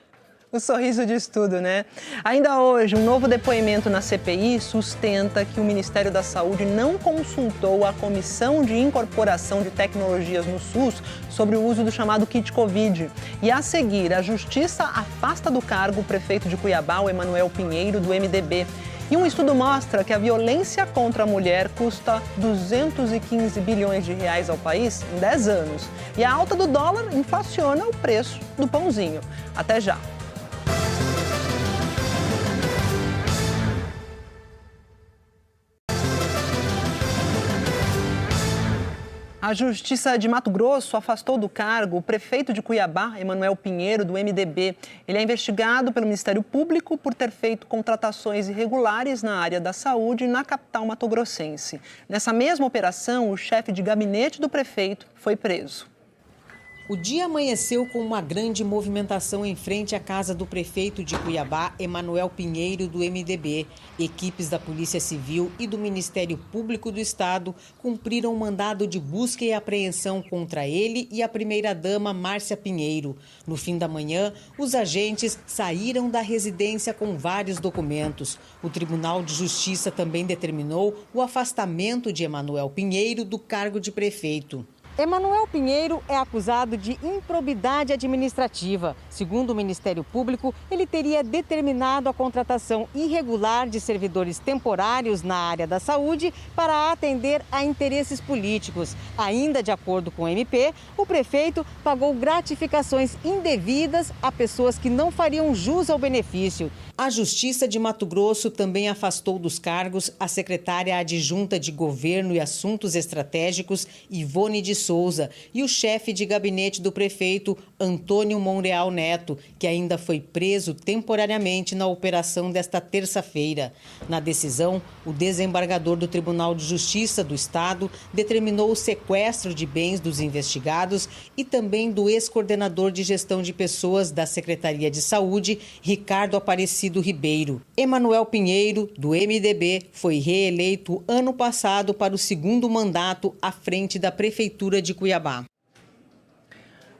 [SPEAKER 1] O sorriso diz tudo, né? Ainda hoje, um novo depoimento na CPI sustenta que o Ministério da Saúde não consultou a Comissão de Incorporação de Tecnologias no SUS sobre o uso do chamado kit Covid. E a seguir, a Justiça afasta do cargo o prefeito de Cuiabá, o Emanuel Pinheiro, do MDB. E um estudo mostra que a violência contra a mulher custa 215 bilhões de reais ao país em 10 anos. E a alta do dólar inflaciona o preço do pãozinho. Até já! A Justiça de Mato Grosso afastou do cargo o prefeito de Cuiabá, Emanuel Pinheiro, do MDB. Ele é investigado pelo Ministério Público por ter feito contratações irregulares na área da saúde na capital matogrossense. Nessa mesma operação, o chefe de gabinete do prefeito foi preso.
[SPEAKER 10] O dia amanheceu com uma grande movimentação em frente à casa do prefeito de Cuiabá, Emanuel Pinheiro, do MDB. Equipes da Polícia Civil e do Ministério Público do Estado cumpriram um mandado de busca e apreensão contra ele e a primeira-dama, Márcia Pinheiro. No fim da manhã, os agentes saíram da residência com vários documentos. O Tribunal de Justiça também determinou o afastamento de Emanuel Pinheiro do cargo de prefeito. Emanuel Pinheiro é acusado de improbidade administrativa. Segundo o Ministério Público, ele teria determinado a contratação irregular de servidores temporários na área da saúde para atender a interesses políticos. Ainda de acordo com o MP, o prefeito pagou gratificações indevidas a pessoas que não fariam jus ao benefício. A Justiça de Mato Grosso também afastou dos cargos a secretária adjunta de Governo e Assuntos Estratégicos, Ivone de Souza, e o chefe de gabinete do prefeito, Antônio Monreal Neto, que ainda foi preso temporariamente na operação desta terça-feira. Na decisão, o desembargador do Tribunal de Justiça do Estado determinou o sequestro de bens dos investigados e também do ex-coordenador de gestão de pessoas da Secretaria de Saúde, Ricardo Aparecido Ribeiro. Emanuel Pinheiro, do MDB, foi reeleito ano passado para o 2º mandato à frente da Prefeitura de Cuiabá.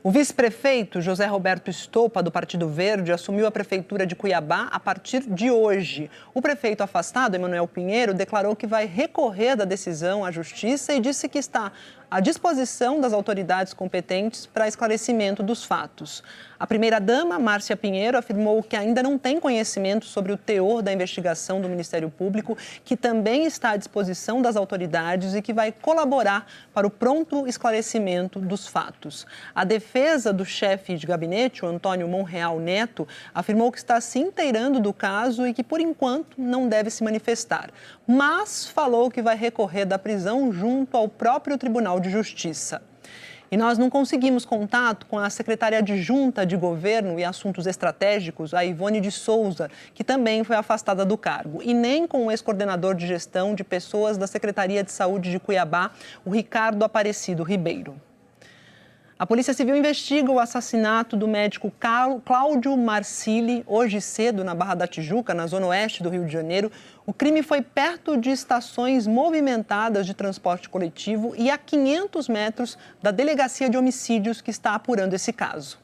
[SPEAKER 1] O vice-prefeito José Roberto Estopa, do Partido Verde, assumiu a Prefeitura de Cuiabá a partir de hoje. O prefeito afastado, Emanuel Pinheiro, declarou que vai recorrer da decisão à Justiça e disse que está à disposição das autoridades competentes para esclarecimento dos fatos. A primeira-dama, Márcia Pinheiro, afirmou que ainda não tem conhecimento sobre o teor da investigação do Ministério Público, que também está à disposição das autoridades e que vai colaborar para o pronto esclarecimento dos fatos. A defesa do chefe de gabinete, o Antônio Monreal Neto, afirmou que está se inteirando do caso e que, por enquanto, não deve se manifestar, mas falou que vai recorrer da prisão junto ao próprio Tribunal de Justiça. E nós não conseguimos contato com a secretária adjunta de Governo e Assuntos Estratégicos, a Ivone de Souza, que também foi afastada do cargo, e nem com o ex-coordenador de gestão de pessoas da Secretaria de Saúde de Cuiabá, o Ricardo Aparecido Ribeiro. A Polícia Civil investiga o assassinato do médico Cláudio Marcilli, hoje cedo, na Barra da Tijuca, na zona oeste do Rio de Janeiro. O crime foi perto de estações movimentadas de transporte coletivo e a 500 metros da Delegacia de Homicídios, que está apurando esse caso.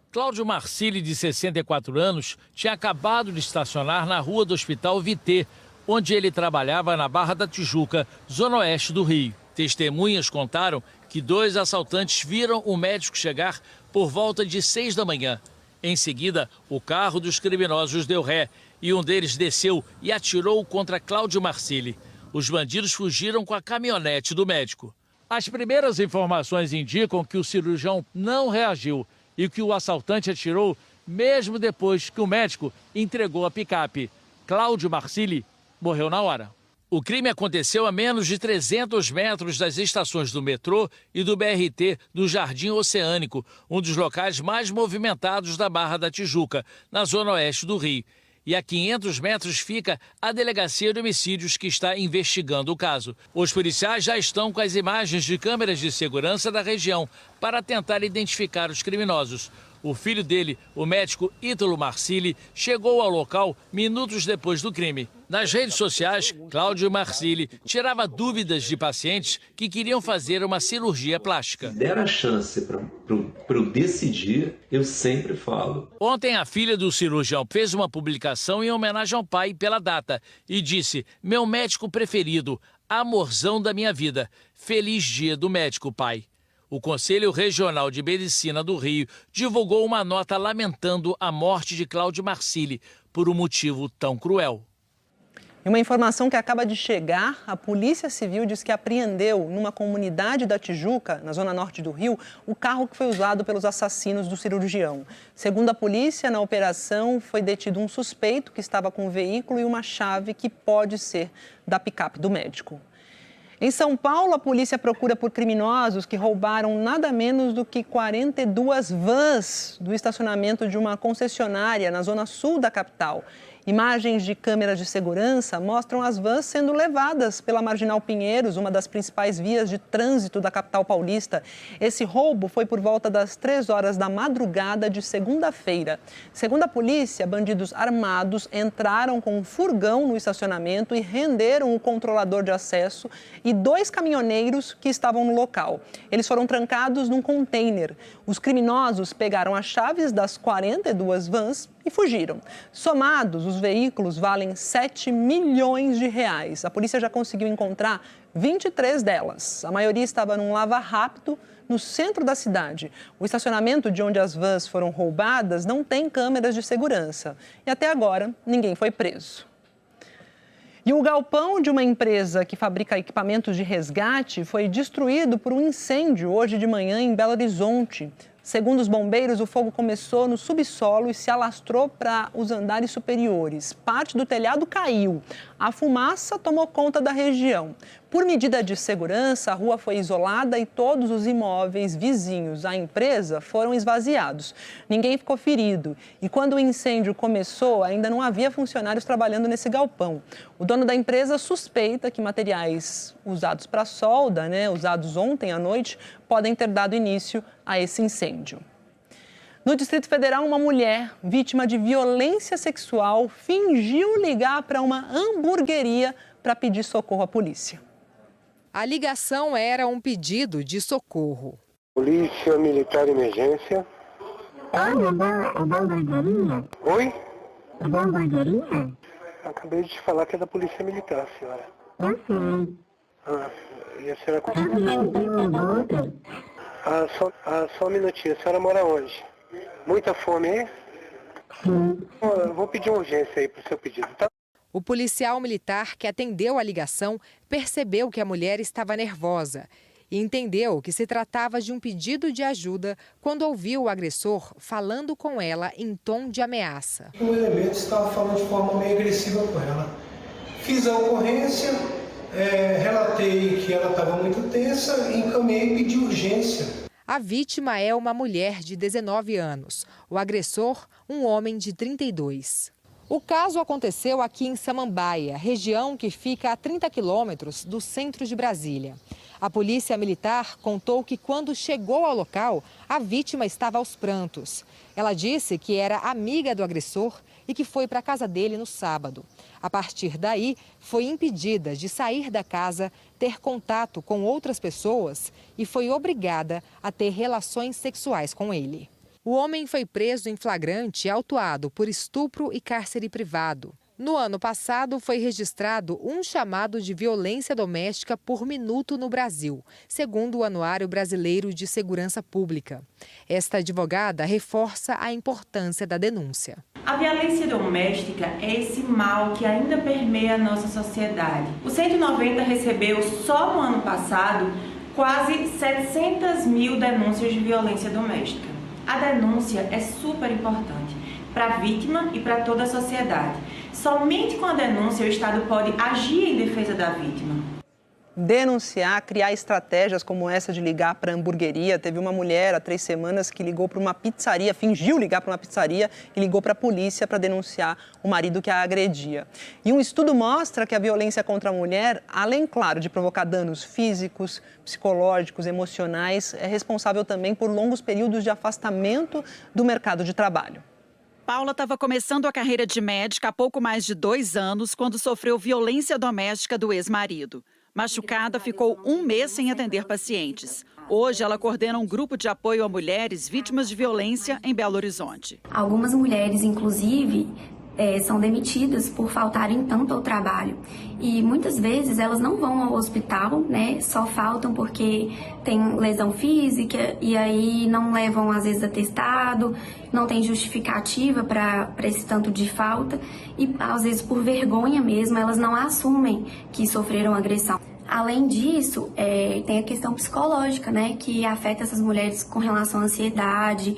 [SPEAKER 2] Cláudio Marcilli, de 64 anos, tinha acabado de estacionar na rua do Hospital Vité, onde ele trabalhava na Barra da Tijuca, zona oeste do Rio. Testemunhas contaram que 2 assaltantes viram o médico chegar por volta de 6 da manhã. Em seguida, o carro dos criminosos deu ré e um deles desceu e atirou contra Cláudio Marcilli. Os bandidos fugiram com a caminhonete do médico. As primeiras informações indicam que o cirurgião não reagiu e que o assaltante atirou mesmo depois que o médico entregou a picape. Cláudio Marcilli morreu na hora. O crime aconteceu a menos de 300 metros das estações do metrô e do BRT do Jardim Oceânico, um dos locais mais movimentados da Barra da Tijuca, na zona oeste do Rio. E a 500 metros fica a Delegacia de Homicídios, que está investigando o caso. Os policiais já estão com as imagens de câmeras de segurança da região para tentar identificar os criminosos. O filho dele, o médico Ítalo Marcilli, chegou ao local minutos depois do crime. Nas redes sociais, Cláudio Marcilli tirava dúvidas de pacientes que queriam fazer uma cirurgia plástica.
[SPEAKER 11] Se der a chance para eu decidir, eu sempre falo.
[SPEAKER 2] Ontem, a filha do cirurgião fez uma publicação em homenagem ao pai pela data e disse: "Meu médico preferido, amorzão da minha vida. Feliz dia do médico, pai." O Conselho Regional de Medicina do Rio divulgou uma nota lamentando a morte de Cláudio Marcilli por um motivo tão cruel.
[SPEAKER 1] E uma informação que acaba de chegar, a Polícia Civil diz que apreendeu numa comunidade da Tijuca, na zona norte do Rio, o carro que foi usado pelos assassinos do cirurgião. Segundo a polícia, na operação foi detido um suspeito que estava com um veículo e uma chave que pode ser da picape do médico. Em São Paulo, a polícia procura por criminosos que roubaram nada menos do que 42 vans do estacionamento de uma concessionária na zona sul da capital. Imagens de câmeras de segurança mostram as vans sendo levadas pela Marginal Pinheiros, uma das principais vias de trânsito da capital paulista. Esse roubo foi por volta das 3 horas da madrugada de segunda-feira. Segundo a polícia, bandidos armados entraram com um furgão no estacionamento e renderam o controlador de acesso e 2 caminhoneiros que estavam no local. Eles foram trancados num container. Os criminosos pegaram as chaves das 42 vans e fugiram. Somados, os veículos valem 7 milhões de reais. A polícia já conseguiu encontrar 23 delas. A maioria estava num lava-rápido no centro da cidade. O estacionamento de onde as vans foram roubadas não tem câmeras de segurança. E até agora, ninguém foi preso. E o galpão de uma empresa que fabrica equipamentos de resgate foi destruído por um incêndio hoje de manhã em Belo Horizonte. Segundo os bombeiros, o fogo começou no subsolo e se alastrou para os andares superiores. Parte do telhado caiu. A fumaça tomou conta da região. Por medida de segurança, a rua foi isolada e todos os imóveis vizinhos à empresa foram esvaziados. Ninguém ficou ferido. E quando o incêndio começou, ainda não havia funcionários trabalhando nesse galpão. O dono da empresa suspeita que materiais usados para solda, usados ontem à noite, podem ter dado início a esse incêndio. No Distrito Federal, uma mulher vítima de violência sexual fingiu ligar para uma hamburgueria para pedir socorro à polícia.
[SPEAKER 12] A ligação era um pedido de socorro.
[SPEAKER 13] Polícia Militar Emergência.
[SPEAKER 14] Olha, é da hamburgueria?
[SPEAKER 13] Oi?
[SPEAKER 14] É da hamburgueria?
[SPEAKER 13] Acabei de te falar que é da Polícia Militar, senhora.
[SPEAKER 14] Eu sei.
[SPEAKER 13] E a senhora... Só um minutinho, a senhora mora onde? Muita fome, hein? Eu vou pedir uma urgência aí pro seu pedido, tá?
[SPEAKER 12] O policial militar que atendeu a ligação percebeu que a mulher estava nervosa e entendeu que se tratava de um pedido de ajuda quando ouviu o agressor falando com ela em tom de ameaça.
[SPEAKER 15] O elemento estava falando de forma meio agressiva com ela. Fiz a ocorrência, relatei que ela estava muito tensa, encaminhei e pedi urgência.
[SPEAKER 12] A vítima é uma mulher de 19 anos. O agressor, um homem de 32. O caso aconteceu aqui em Samambaia, região que fica a 30 quilômetros do centro de Brasília. A polícia militar contou que quando chegou ao local, a vítima estava aos prantos. Ela disse que era amiga do agressor e que foi para a casa dele no sábado. A partir daí, foi impedida de sair da casa, ter contato com outras pessoas e foi obrigada a ter relações sexuais com ele. O homem foi preso em flagrante e autuado por estupro e cárcere privado. No ano passado, foi registrado um chamado de violência doméstica por minuto no Brasil, segundo o Anuário Brasileiro de Segurança Pública. Esta advogada reforça a importância da denúncia.
[SPEAKER 16] A violência doméstica é esse mal que ainda permeia a nossa sociedade. O 190 recebeu, só no ano passado, quase 700 mil denúncias de violência doméstica. A denúncia é super importante para a vítima e para toda a sociedade. Somente com a denúncia o Estado pode agir em defesa da vítima.
[SPEAKER 1] Denunciar, criar estratégias como essa de ligar para a hamburgueria. Teve uma mulher há 3 semanas que ligou para uma pizzaria, fingiu ligar para uma pizzaria e ligou para a polícia para denunciar o marido que a agredia. E um estudo mostra que a violência contra a mulher, além, claro, de provocar danos físicos, psicológicos, emocionais, é responsável também por longos períodos de afastamento do mercado de trabalho.
[SPEAKER 18] Paula estava começando a carreira de médica há pouco mais de 2 anos quando sofreu violência doméstica do ex-marido. Machucada, ficou 1 mês sem atender pacientes. Hoje, ela coordena um grupo de apoio a mulheres vítimas de violência em Belo Horizonte.
[SPEAKER 19] Algumas mulheres, inclusive, são demitidas por faltarem tanto ao trabalho. E muitas vezes elas não vão ao hospital, né? Só faltam porque tem lesão física e aí não levam, às vezes, atestado, não tem justificativa para esse tanto de falta. E, às vezes, por vergonha mesmo, elas não assumem que sofreram agressão. Além disso, tem a questão psicológica, né? Que afeta essas mulheres com relação à ansiedade,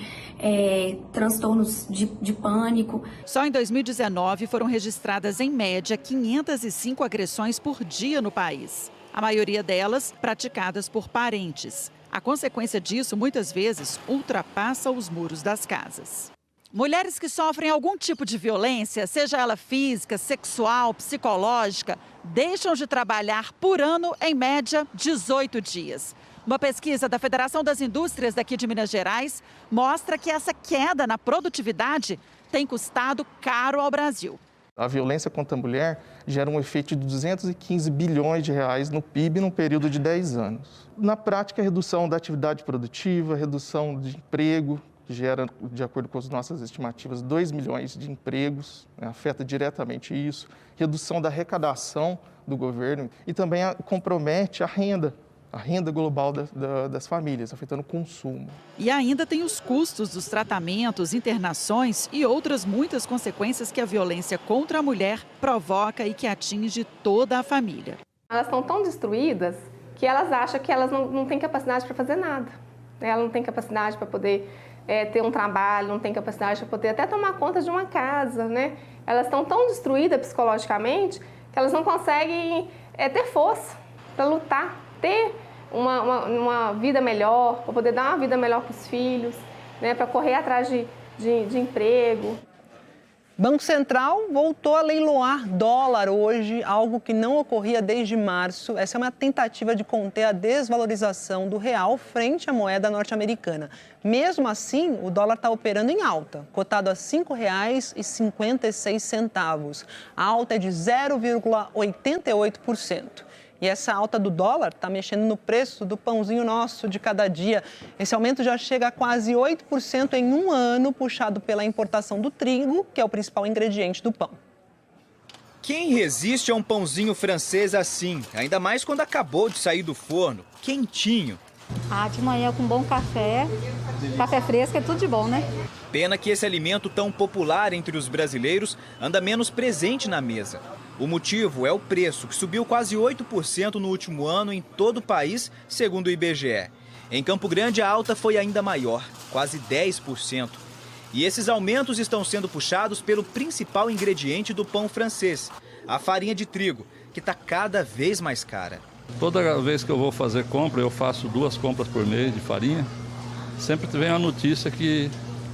[SPEAKER 19] transtornos de pânico.
[SPEAKER 18] Só em 2019 foram registradas, em média, 505 agressões por dia no país. A maioria delas praticadas por parentes. A consequência disso, muitas vezes, ultrapassa os muros das casas. Mulheres que sofrem algum tipo de violência, seja ela física, sexual, psicológica, deixam de trabalhar por ano, em média, 18 dias. Uma pesquisa da Federação das Indústrias daqui de Minas Gerais mostra que essa queda na produtividade tem custado caro ao Brasil.
[SPEAKER 20] A violência contra a mulher gera um efeito de 215 bilhões de reais no PIB num período de 10 anos. Na prática, a redução da atividade produtiva, redução de emprego, que gera, de acordo com as nossas estimativas, 2 milhões de empregos, né, afeta diretamente isso. Redução da arrecadação do governo e também compromete a renda global das famílias, afetando o consumo.
[SPEAKER 18] E ainda tem os custos dos tratamentos, internações e outras muitas consequências que a violência contra a mulher provoca e que atinge toda a família.
[SPEAKER 26] Elas estão tão destruídas que elas acham que elas não têm capacidade para fazer nada. Ela não tem capacidade para poder ter um trabalho, não tem capacidade para poder até tomar conta de uma casa, né? Elas estão tão destruídas psicologicamente que elas não conseguem ter força para lutar, ter uma vida melhor, para poder dar uma vida melhor para os filhos, né, para correr atrás de emprego.
[SPEAKER 1] Banco Central voltou a leiloar dólar hoje, algo que não ocorria desde março. Essa é uma tentativa de conter a desvalorização do real frente à moeda norte-americana. Mesmo assim, o dólar está operando em alta, cotado a R$ 5,56. A alta é de 0,88%. E essa alta do dólar está mexendo no preço do pãozinho nosso de cada dia. Esse aumento já chega a quase 8% em um ano, puxado pela importação do trigo, que é o principal ingrediente do pão.
[SPEAKER 4] Quem resiste a um pãozinho francês assim? Ainda mais quando acabou de sair do forno, quentinho.
[SPEAKER 17] De manhã com bom café, café fresco é tudo de bom, né?
[SPEAKER 4] Pena que esse alimento tão popular entre os brasileiros anda menos presente na mesa. O motivo é o preço, que subiu quase 8% no último ano em todo o país, segundo o IBGE. Em Campo Grande, a alta foi ainda maior, quase 10%. E esses aumentos estão sendo puxados pelo principal ingrediente do pão francês, a farinha de trigo, que está cada vez mais cara.
[SPEAKER 21] Toda vez que eu vou fazer compra, eu faço 2 compras por mês de farinha. Sempre vem a notícia que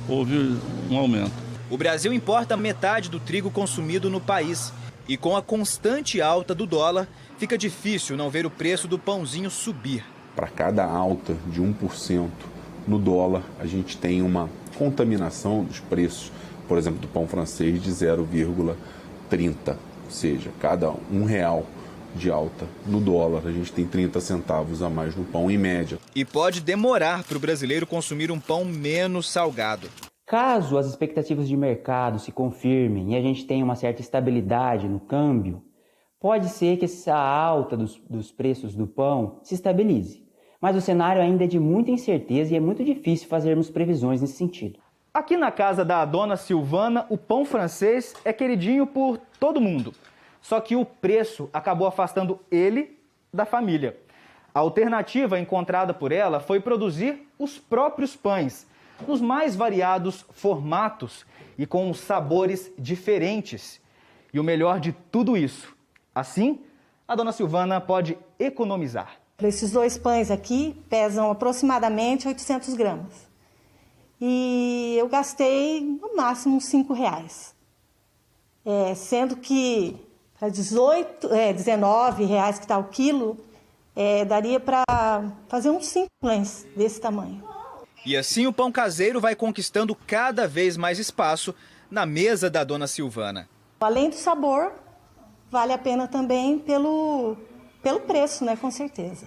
[SPEAKER 21] houve um aumento.
[SPEAKER 4] O Brasil importa metade do trigo consumido no país. E com a constante alta do dólar, fica difícil não ver o preço do pãozinho subir.
[SPEAKER 22] Para cada alta de 1% no dólar, a gente tem uma contaminação dos preços, por exemplo, do pão francês de 0,30. Ou seja, cada R$1 de alta no dólar, a gente tem 30 centavos a mais no pão em média.
[SPEAKER 4] E pode demorar para o brasileiro consumir um pão menos salgado.
[SPEAKER 23] Caso as expectativas de mercado se confirmem e a gente tenha uma certa estabilidade no câmbio, pode ser que essa alta dos preços do pão se estabilize. Mas o cenário ainda é de muita incerteza e é muito difícil fazermos previsões nesse sentido.
[SPEAKER 4] Aqui na casa da dona Silvana, o pão francês é queridinho por todo mundo. Só que o preço acabou afastando ele da família. A alternativa encontrada por ela foi produzir os próprios pães, nos mais variados formatos e com sabores diferentes. E o melhor de tudo isso, assim, a dona Silvana pode economizar.
[SPEAKER 17] Esses 2 pães aqui pesam aproximadamente 800 gramas. E eu gastei no máximo uns R$5. Sendo que para R$19 que está o quilo, daria para fazer uns 5 pães desse tamanho.
[SPEAKER 4] E assim o pão caseiro vai conquistando cada vez mais espaço na mesa da dona Silvana.
[SPEAKER 17] Além do sabor, vale a pena também pelo preço, né? Com certeza.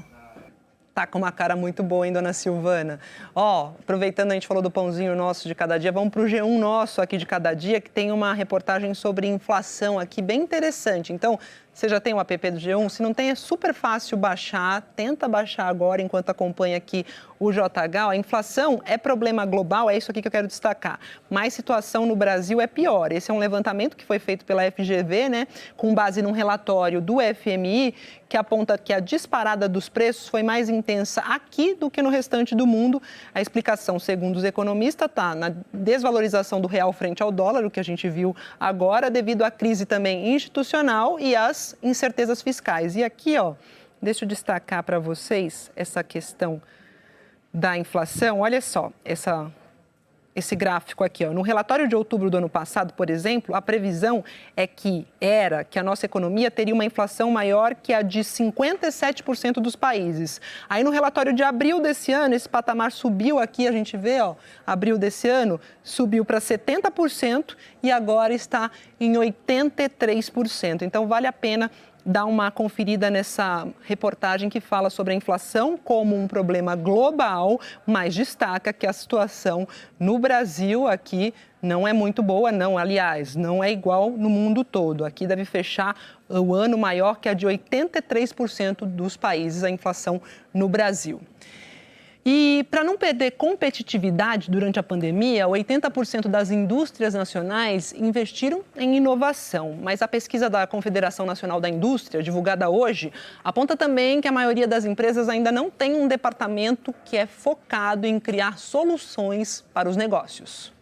[SPEAKER 1] Tá com uma cara muito boa, hein, dona Silvana? Aproveitando, a gente falou do pãozinho nosso de cada dia, vamos para o G1 nosso aqui de cada dia, que tem uma reportagem sobre inflação aqui bem interessante. Então, você já tem o app do G1? Se não tem, é super fácil baixar. Tenta baixar agora enquanto acompanha aqui o JH. A inflação é problema global, é isso aqui que eu quero destacar. Mas situação no Brasil é pior. Esse é um levantamento que foi feito pela FGV, né, com base num relatório do FMI, que aponta que a disparada dos preços foi mais intensa aqui do que no restante do mundo. A explicação, segundo os economistas, está na desvalorização do real frente ao dólar, o que a gente viu agora, devido à crise também institucional e às incertezas fiscais. E aqui, deixa eu destacar para vocês essa questão da inflação. Olha só, esse gráfico aqui, no relatório de outubro do ano passado, por exemplo, a previsão é que a nossa economia teria uma inflação maior que a de 57% dos países. Aí no relatório de abril desse ano, esse patamar subiu aqui, a gente vê, abril desse ano, subiu para 70% e agora está em 83%. Então vale a pena dar uma conferida nessa reportagem que fala sobre a inflação como um problema global, mas destaca que a situação no Brasil aqui não é muito boa, não. Aliás, não é igual no mundo todo. Aqui deve fechar o ano maior que a de 83% dos países, a inflação no Brasil. E para não perder competitividade durante a pandemia, 80% das indústrias nacionais investiram em inovação. Mas a pesquisa da Confederação Nacional da Indústria, divulgada hoje, aponta também que a maioria das empresas ainda não tem um departamento que é focado em criar soluções para os negócios.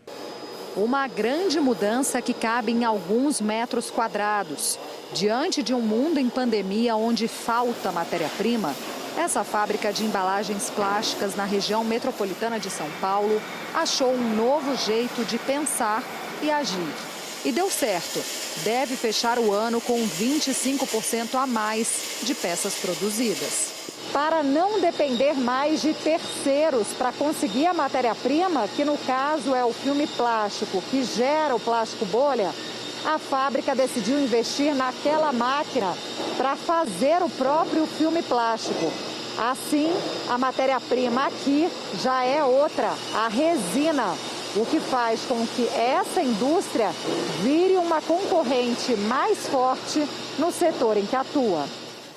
[SPEAKER 12] Uma grande mudança que cabe em alguns metros quadrados. Diante de um mundo em pandemia onde falta matéria-prima, essa fábrica de embalagens plásticas na região metropolitana de São Paulo achou um novo jeito de pensar e agir. E deu certo. Deve fechar o ano com 25% a mais de peças produzidas. Para não depender mais de terceiros para conseguir a matéria-prima, que no caso é o filme plástico, que gera o plástico bolha, a fábrica decidiu investir naquela máquina para fazer o próprio filme plástico. Assim, a matéria-prima aqui já é outra, a resina, o que faz com que essa indústria vire uma concorrente mais forte no setor em que atua.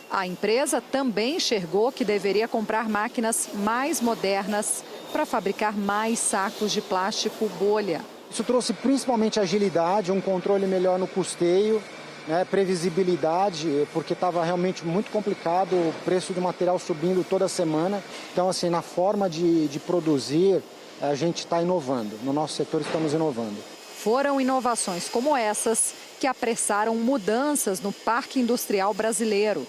[SPEAKER 12] A empresa também enxergou que deveria comprar máquinas mais modernas para fabricar mais sacos de plástico bolha.
[SPEAKER 3] Isso trouxe principalmente agilidade, um controle melhor no custeio, né, previsibilidade, porque estava realmente muito complicado, o preço do material subindo toda semana. Então, assim, na forma de produzir, a gente está inovando. No nosso setor, estamos inovando.
[SPEAKER 12] Foram inovações como essas que apressaram mudanças no parque industrial brasileiro.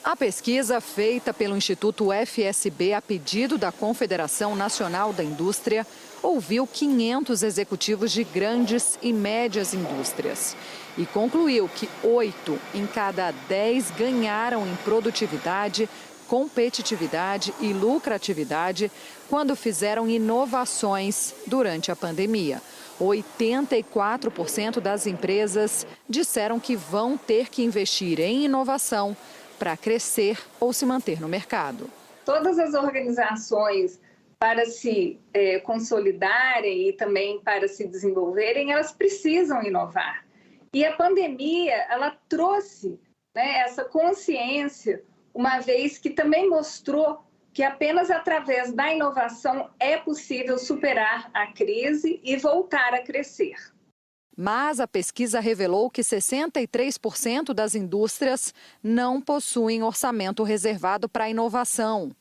[SPEAKER 12] A pesquisa feita pelo Instituto FSB a pedido da Confederação Nacional da Indústria ouviu 500 executivos de grandes e médias indústrias e concluiu que 8 em cada 10 ganharam em produtividade, competitividade e lucratividade quando fizeram inovações durante a pandemia. 84% das empresas disseram que vão ter que investir em inovação para crescer ou se manter no mercado.
[SPEAKER 5] Todas as organizações, para se consolidarem e também para se desenvolverem, elas precisam inovar. E a pandemia, ela trouxe, né, essa consciência, uma vez que também mostrou que apenas através da inovação é possível superar a crise e voltar a crescer.
[SPEAKER 12] Mas a pesquisa revelou que 63% das indústrias não possuem orçamento reservado para a inovação.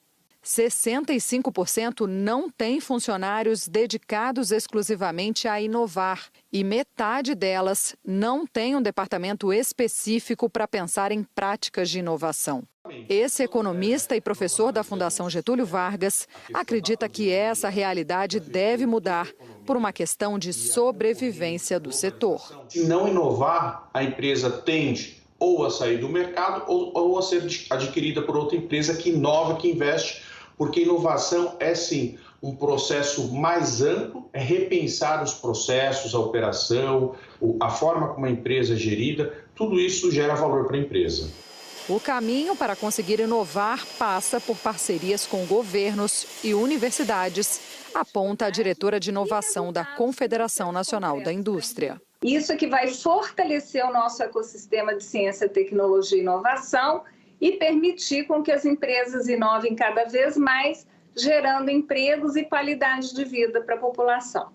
[SPEAKER 12] 65% não têm funcionários dedicados exclusivamente a inovar e metade delas não tem um departamento específico para pensar em práticas de inovação. Esse economista e professor da Fundação Getúlio Vargas acredita que essa realidade deve mudar por uma questão de sobrevivência do setor.
[SPEAKER 7] Se não inovar, a empresa tende ou a sair do mercado ou a ser adquirida por outra empresa que inova, que investe, porque inovação é sim um processo mais amplo, é repensar os processos, a operação, a forma como a empresa é gerida, tudo isso gera valor para a empresa.
[SPEAKER 12] O caminho para conseguir inovar passa por parcerias com governos e universidades, aponta a diretora de inovação da Confederação Nacional da Indústria.
[SPEAKER 5] Isso que vai fortalecer o nosso ecossistema de ciência, tecnologia e inovação e permitir com que as empresas inovem cada vez mais, gerando empregos e qualidade de vida para a população.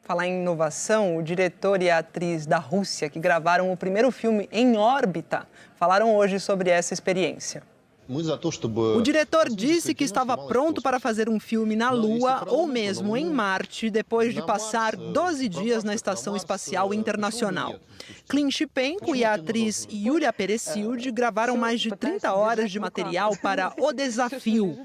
[SPEAKER 1] Falar em inovação, o diretor e a atriz da Rússia, que gravaram o primeiro filme em órbita, falaram hoje sobre essa experiência. O diretor disse que estava pronto para fazer um filme na Lua ou mesmo em Marte, depois de passar 12 dias na Estação Espacial Internacional. Clint Shipenko e a atriz Yulia Peresild gravaram mais de 30 horas de material para O Desafio.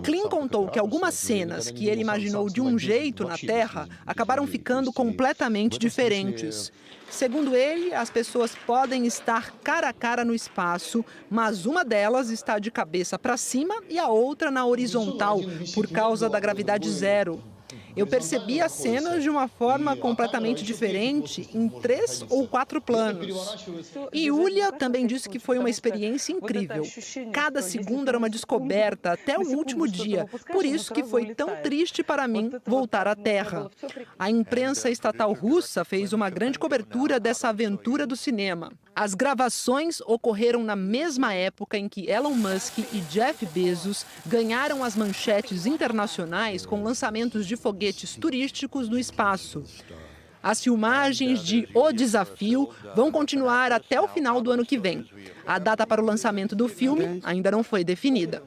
[SPEAKER 1] Clint contou que algumas cenas que ele imaginou de um jeito na Terra acabaram ficando completamente diferentes. Segundo ele, as pessoas podem estar cara a cara no espaço, mas uma delas está de cabeça para cima e a outra na horizontal, por causa da gravidade zero. Eu percebi as cenas de uma forma completamente diferente, em 3 ou 4 planos. E Yulia também disse que foi uma experiência incrível. Cada segundo era uma descoberta, até o último dia. Por isso que foi tão triste para mim voltar à Terra. A imprensa estatal russa fez uma grande cobertura dessa aventura do cinema. As gravações ocorreram na mesma época em que Elon Musk e Jeff Bezos ganharam as manchetes internacionais com lançamentos de foguetes turísticos no espaço. As filmagens de O Desafio vão continuar até o final do ano que vem. A data para o lançamento do filme ainda não foi definida.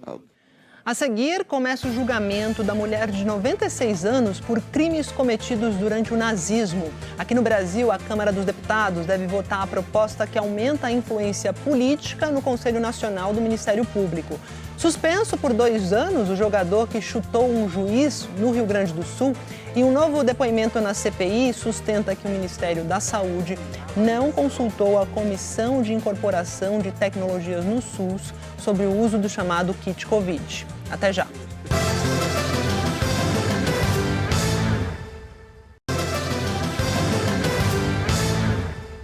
[SPEAKER 1] A seguir, começa o julgamento da mulher de 96 anos por crimes cometidos durante o nazismo. Aqui no Brasil, a Câmara dos Deputados deve votar a proposta que aumenta a influência política no Conselho Nacional do Ministério Público. Suspenso por 2 anos, o jogador que chutou um juiz no Rio Grande do Sul, e um novo depoimento na CPI sustenta que o Ministério da Saúde não consultou a Comissão de Incorporação de Tecnologias no SUS sobre o uso do chamado kit Covid. Até já.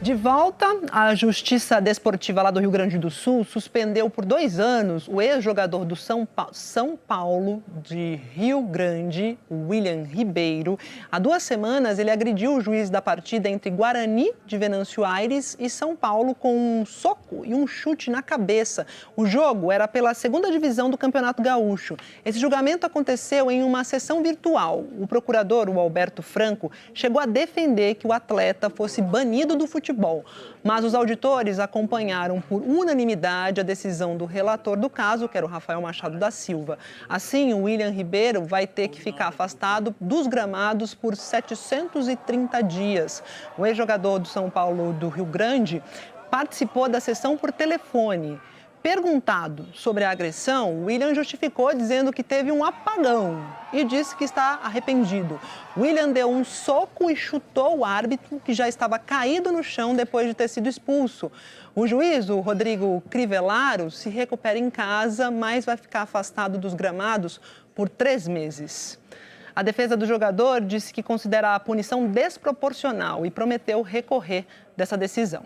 [SPEAKER 1] De volta, a Justiça Desportiva lá do Rio Grande do Sul suspendeu por 2 anos o ex-jogador do São Paulo de Rio Grande, William Ribeiro. Há 2 semanas, ele agrediu o juiz da partida entre Guarani de Venâncio Aires e São Paulo com um soco e um chute na cabeça. O jogo era pela 2ª divisão do Campeonato Gaúcho. Esse julgamento aconteceu em uma sessão virtual. O procurador, o Alberto Franco, chegou a defender que o atleta fosse banido do futebol. Mas os auditores acompanharam por unanimidade a decisão do relator do caso, que era o Rafael Machado da Silva. Assim, o William Ribeiro vai ter que ficar afastado dos gramados por 730 dias. O ex-jogador do São Paulo do Rio Grande participou da sessão por telefone. Perguntado sobre a agressão, William justificou dizendo que teve um apagão e disse que está arrependido. William deu um soco e chutou o árbitro, que já estava caído no chão depois de ter sido expulso. O juiz, o Rodrigo Crivellaro, se recupera em casa, mas vai ficar afastado dos gramados por 3 meses. A defesa do jogador disse que considera a punição desproporcional e prometeu recorrer dessa decisão.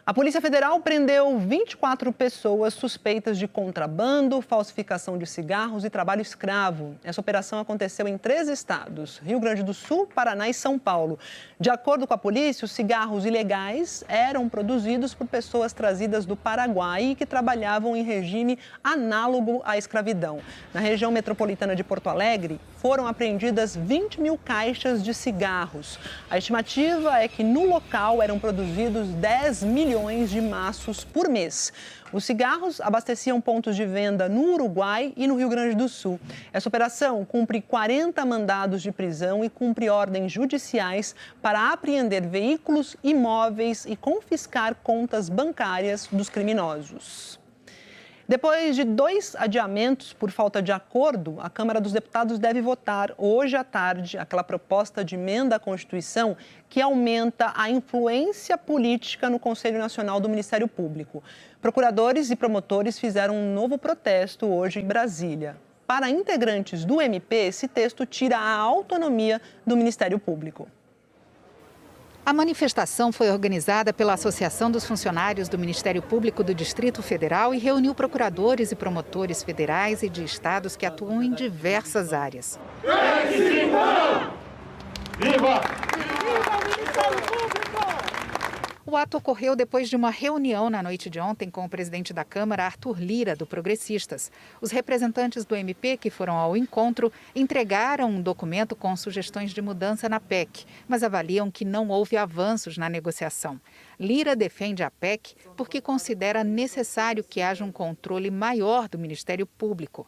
[SPEAKER 1] A Polícia Federal prendeu 24 pessoas suspeitas de contrabando, falsificação de cigarros e trabalho escravo. Essa operação aconteceu em 3 estados, Rio Grande do Sul, Paraná e São Paulo. De acordo com a polícia, os cigarros ilegais eram produzidos por pessoas trazidas do Paraguai e que trabalhavam em regime análogo à escravidão. Na região metropolitana de Porto Alegre, foram apreendidas 20 mil caixas de cigarros. A estimativa é que no local eram produzidos 10 milhões de maços por mês. Os cigarros abasteciam pontos de venda no Uruguai e no Rio Grande do Sul. Essa operação cumpre 40 mandados de prisão e cumpre ordens judiciais para apreender veículos, imóveis e confiscar contas bancárias dos criminosos. Depois de 2 adiamentos por falta de acordo, a Câmara dos Deputados deve votar hoje à tarde aquela proposta de emenda à Constituição que aumenta a influência política no Conselho Nacional do Ministério Público. Procuradores e promotores fizeram um novo protesto hoje em Brasília. Para integrantes do MP, esse texto tira a autonomia do Ministério Público.
[SPEAKER 6] A manifestação foi organizada pela Associação dos Funcionários do Ministério Público do Distrito Federal e reuniu procuradores e promotores federais e de estados que atuam em diversas áreas.
[SPEAKER 8] Viva!
[SPEAKER 6] O ato ocorreu depois de uma reunião na noite de ontem com o presidente da Câmara, Arthur Lira, do Progressistas. Os representantes do MP que foram ao encontro entregaram um documento com sugestões de mudança na PEC, mas avaliam que não houve avanços na negociação. Lira defende a PEC porque considera necessário que haja um controle maior do Ministério Público.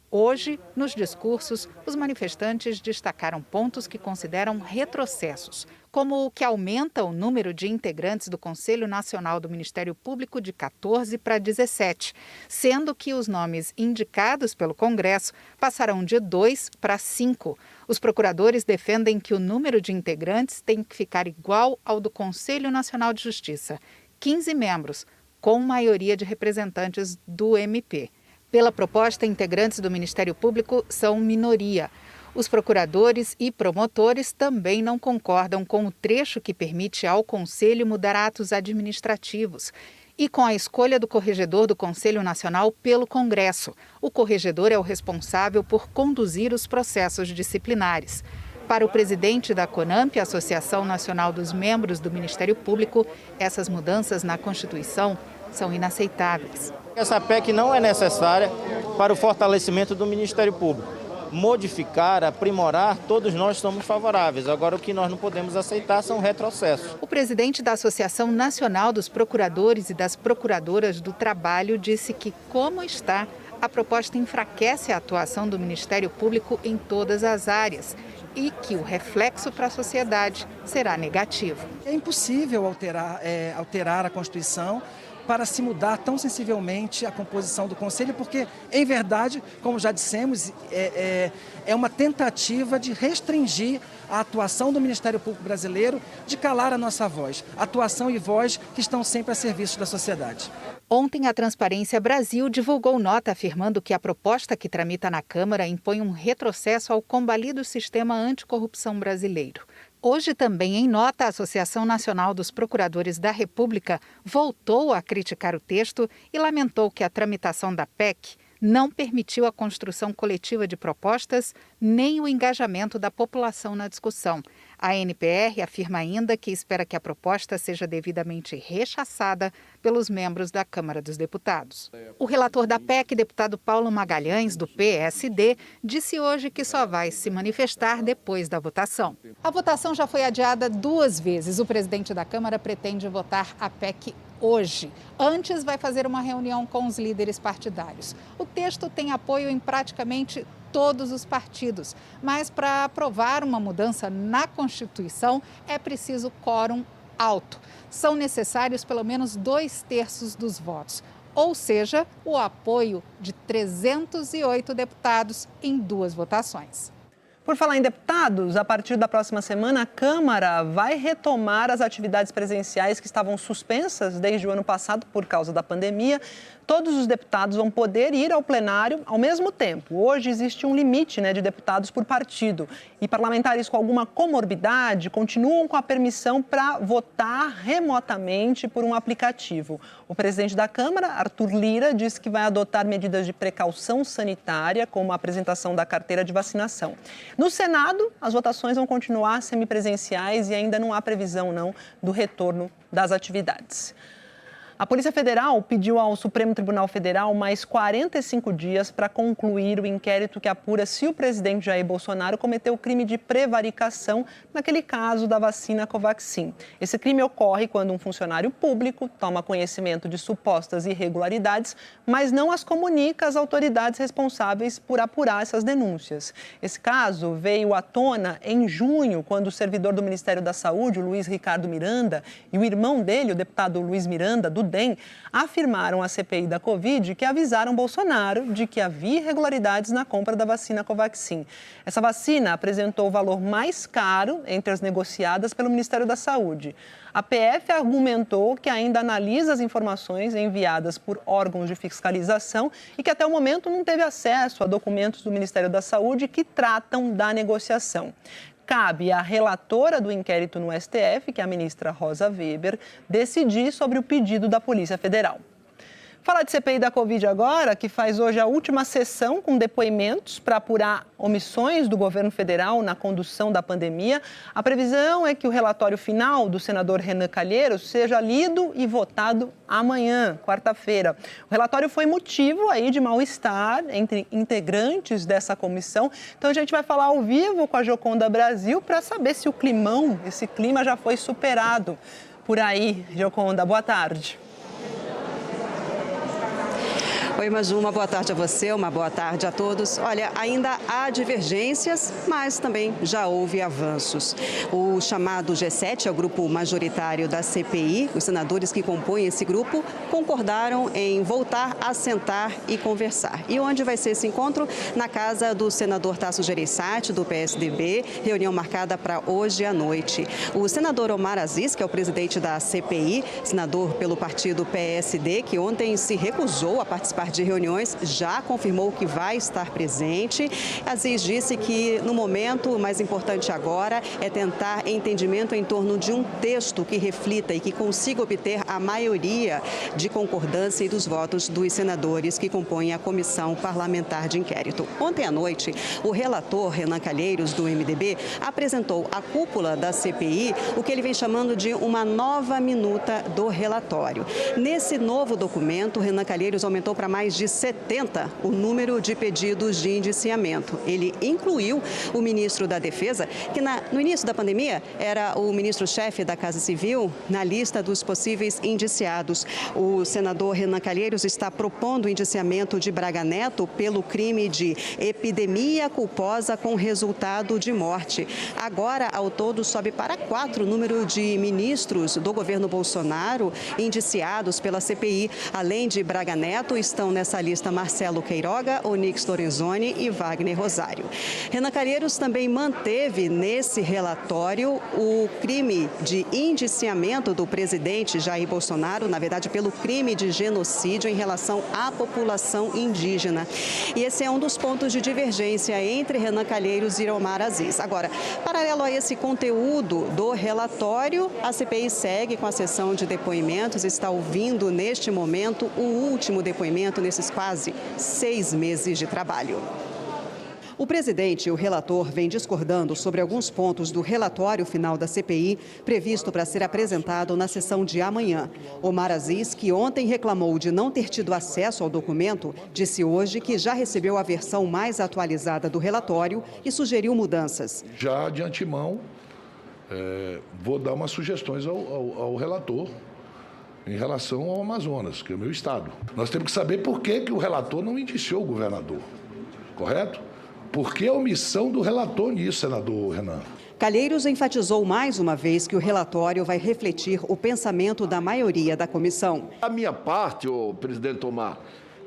[SPEAKER 6] Hoje, nos discursos, os manifestantes destacaram pontos que consideram retrocessos, como o que aumenta o número de integrantes do Conselho Nacional do Ministério Público de 14 para 17, sendo que os nomes indicados pelo Congresso passarão de 2 para 5. Os procuradores defendem que o número de integrantes tem que ficar igual ao do Conselho Nacional de Justiça, 15 membros, com maioria de representantes do MP. Pela proposta, integrantes do Ministério Público são minoria. Os procuradores e promotores também não concordam com o trecho que permite ao Conselho mudar atos administrativos e com a escolha do corregedor do Conselho Nacional pelo Congresso. O corregedor é o responsável por conduzir os processos disciplinares. Para o presidente da CONAMP, Associação Nacional dos Membros do Ministério Público, essas mudanças na Constituição são inaceitáveis.
[SPEAKER 9] Essa PEC não é necessária para o fortalecimento do Ministério Público. Modificar, aprimorar, todos nós somos favoráveis. Agora, o que nós não podemos aceitar são retrocessos.
[SPEAKER 6] O presidente da Associação Nacional dos Procuradores e das Procuradoras do Trabalho disse que, como está, a proposta enfraquece a atuação do Ministério Público em todas as áreas e que o reflexo para a sociedade será negativo.
[SPEAKER 10] É impossível alterar a Constituição para se mudar tão sensivelmente a composição do Conselho, porque, em verdade, como já dissemos, é uma tentativa de restringir a atuação do Ministério Público brasileiro, de calar a nossa voz, atuação e voz que estão sempre a serviço da sociedade.
[SPEAKER 6] Ontem, a Transparência Brasil divulgou nota afirmando que a proposta que tramita na Câmara impõe um retrocesso ao combalido sistema anticorrupção brasileiro. Hoje também, em nota, a Associação Nacional dos Procuradores da República voltou a criticar o texto e lamentou que a tramitação da PEC não permitiu a construção coletiva de propostas nem o engajamento da população na discussão. A NPR afirma ainda que espera que a proposta seja devidamente rechaçada pelos membros da Câmara dos Deputados. O relator da PEC, deputado Paulo Magalhães, do PSD, disse hoje que só vai se manifestar depois da votação. A votação já foi adiada 2 vezes. O presidente da Câmara pretende votar a PEC hoje. Antes, vai fazer uma reunião com os líderes partidários. O texto tem apoio em praticamente todos os partidos, mas para aprovar uma mudança na Constituição é preciso quórum alto. São necessários pelo menos 2/3 dos votos, ou seja, o apoio de 308 deputados em 2 votações.
[SPEAKER 1] Por falar em deputados, a partir da próxima semana, a Câmara vai retomar as atividades presenciais que estavam suspensas desde o ano passado por causa da pandemia. Todos os deputados vão poder ir ao plenário ao mesmo tempo. Hoje existe um limite, de deputados por partido. E parlamentares com alguma comorbidade continuam com a permissão para votar remotamente por um aplicativo. O presidente da Câmara, Arthur Lira, disse que vai adotar medidas de precaução sanitária, como a apresentação da carteira de vacinação. No Senado, as votações vão continuar semipresenciais e ainda não há previsão, do retorno das atividades. A Polícia Federal pediu ao Supremo Tribunal Federal mais 45 dias para concluir o inquérito que apura se o presidente Jair Bolsonaro cometeu crime de prevaricação naquele caso da vacina Covaxin. Esse crime ocorre quando um funcionário público toma conhecimento de supostas irregularidades, mas não as comunica às autoridades responsáveis por apurar essas denúncias. Esse caso veio à tona em junho, quando o servidor do Ministério da Saúde, o Luiz Ricardo Miranda, e o irmão dele, o deputado Luiz Miranda, do DEM, afirmaram à CPI da Covid que avisaram Bolsonaro de que havia irregularidades na compra da vacina Covaxin. Essa vacina apresentou o valor mais caro entre as negociadas pelo Ministério da Saúde. A PF argumentou que ainda analisa as informações enviadas por órgãos de fiscalização e que até o momento não teve acesso a documentos do Ministério da Saúde que tratam da negociação. Cabe à relatora do inquérito no STF, que é a ministra Rosa Weber, decidir sobre o pedido da Polícia Federal. Falar de CPI da Covid agora, que faz hoje a última sessão com depoimentos para apurar omissões do governo federal na condução da pandemia. A previsão é que o relatório final do senador Renan Calheiros seja lido e votado amanhã, quarta-feira. O relatório foi motivo aí de mal-estar entre integrantes dessa comissão. Então a gente vai falar ao vivo com a Gioconda Brasil para saber se esse clima já foi superado por aí. Gioconda, boa tarde.
[SPEAKER 2] Oi, Maju, uma boa tarde a você, uma boa tarde a todos. Olha, ainda há divergências, mas também já houve avanços. O chamado G7 é o grupo majoritário da CPI. Os senadores que compõem esse grupo concordaram em voltar a sentar e conversar. E onde vai ser esse encontro? Na casa do senador Tasso Gereissati, do PSDB, reunião marcada para hoje à noite. O senador Omar Aziz, que é o presidente da CPI, senador pelo partido PSD, que ontem se recusou a participar de reuniões, já confirmou que vai estar presente. Aziz disse que, no momento, o mais importante agora é tentar entendimento em torno de um texto que reflita e que consiga obter a maioria de concordância e dos votos dos senadores que compõem a comissão parlamentar de inquérito. Ontem à noite, o relator Renan Calheiros, do MDB, apresentou à cúpula da CPI o que ele vem chamando de uma nova minuta do relatório. Nesse novo documento, Renan Calheiros aumentou para mais de 70 o número de pedidos de indiciamento. Ele incluiu o ministro da Defesa, que no início da pandemia era o ministro-chefe da Casa Civil, na lista dos possíveis indiciados. O senador Renan Calheiros está propondo o indiciamento de Braga Neto pelo crime de epidemia culposa com resultado de morte. Agora, ao todo, sobe para 4 o número de ministros do governo Bolsonaro indiciados pela CPI. Além de Braga Neto, está estão nessa lista Marcelo Queiroga, Onyx Lorenzoni e Wagner Rosário. Renan Calheiros também manteve nesse relatório o crime de indiciamento do presidente Jair Bolsonaro, na verdade pelo crime de genocídio em relação à população indígena. E esse é um dos pontos de divergência entre Renan Calheiros e Omar Aziz. Agora, paralelo a esse conteúdo do relatório, a CPI segue com a sessão de depoimentos, está ouvindo neste momento o último depoimento nesses quase 6 meses de trabalho. O presidente e o relator vêm discordando sobre alguns pontos do relatório final da CPI, previsto para ser apresentado na sessão de amanhã. Omar Aziz, que ontem reclamou de não ter tido acesso ao documento, disse hoje que já recebeu a versão mais atualizada do relatório e sugeriu mudanças.
[SPEAKER 8] Já de antemão, vou dar umas sugestões ao relator em relação ao Amazonas, que é o meu estado. Nós temos que saber por que o relator não indiciou o governador, correto? Por que a omissão do relator nisso, senador Renan?
[SPEAKER 2] Calheiros enfatizou mais uma vez que o relatório vai refletir o pensamento da maioria da comissão.
[SPEAKER 11] Da minha parte, presidente Omar,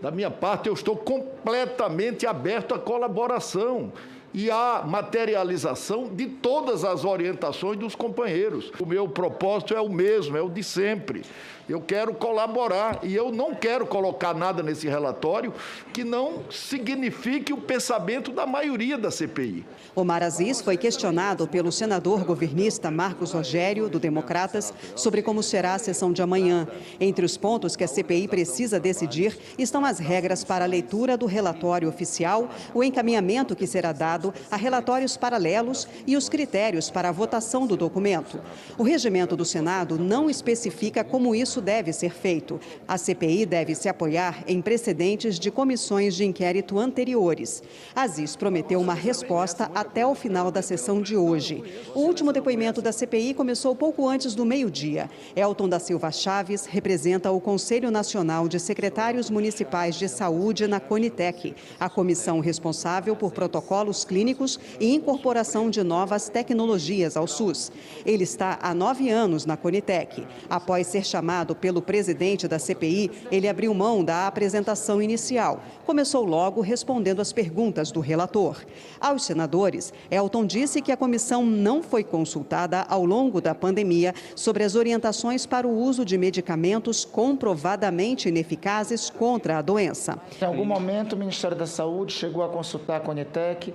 [SPEAKER 11] da minha parte eu estou completamente aberto à colaboração e à materialização de todas as orientações dos companheiros. O meu propósito é o mesmo, é o de sempre. Eu quero colaborar e eu não quero colocar nada nesse relatório que não signifique o pensamento da maioria da CPI.
[SPEAKER 2] Omar Aziz foi questionado pelo senador governista Marcos Rogério, do Democratas, sobre como será a sessão de amanhã. Entre os pontos que a CPI precisa decidir estão as regras para a leitura do relatório oficial, o encaminhamento que será dado a relatórios paralelos e os critérios para a votação do documento. O regimento do Senado não especifica como isso deve ser feito. A CPI deve se apoiar em precedentes de comissões de inquérito anteriores. Aziz prometeu uma resposta até o final da sessão de hoje. O último depoimento da CPI começou pouco antes do meio-dia. Elton da Silva Chaves representa o Conselho Nacional de Secretários Municipais de Saúde na Conitec, a comissão responsável por protocolos clínicos e incorporação de novas tecnologias ao SUS. Ele está há 9 anos na Conitec. Após ser chamado pelo presidente da CPI, ele abriu mão da apresentação inicial. Começou logo respondendo às perguntas do relator. Aos senadores, Elton disse que a comissão não foi consultada ao longo da pandemia sobre as orientações para o uso de medicamentos comprovadamente ineficazes contra a doença.
[SPEAKER 13] Em algum momento, o Ministério da Saúde chegou a consultar a Conitec.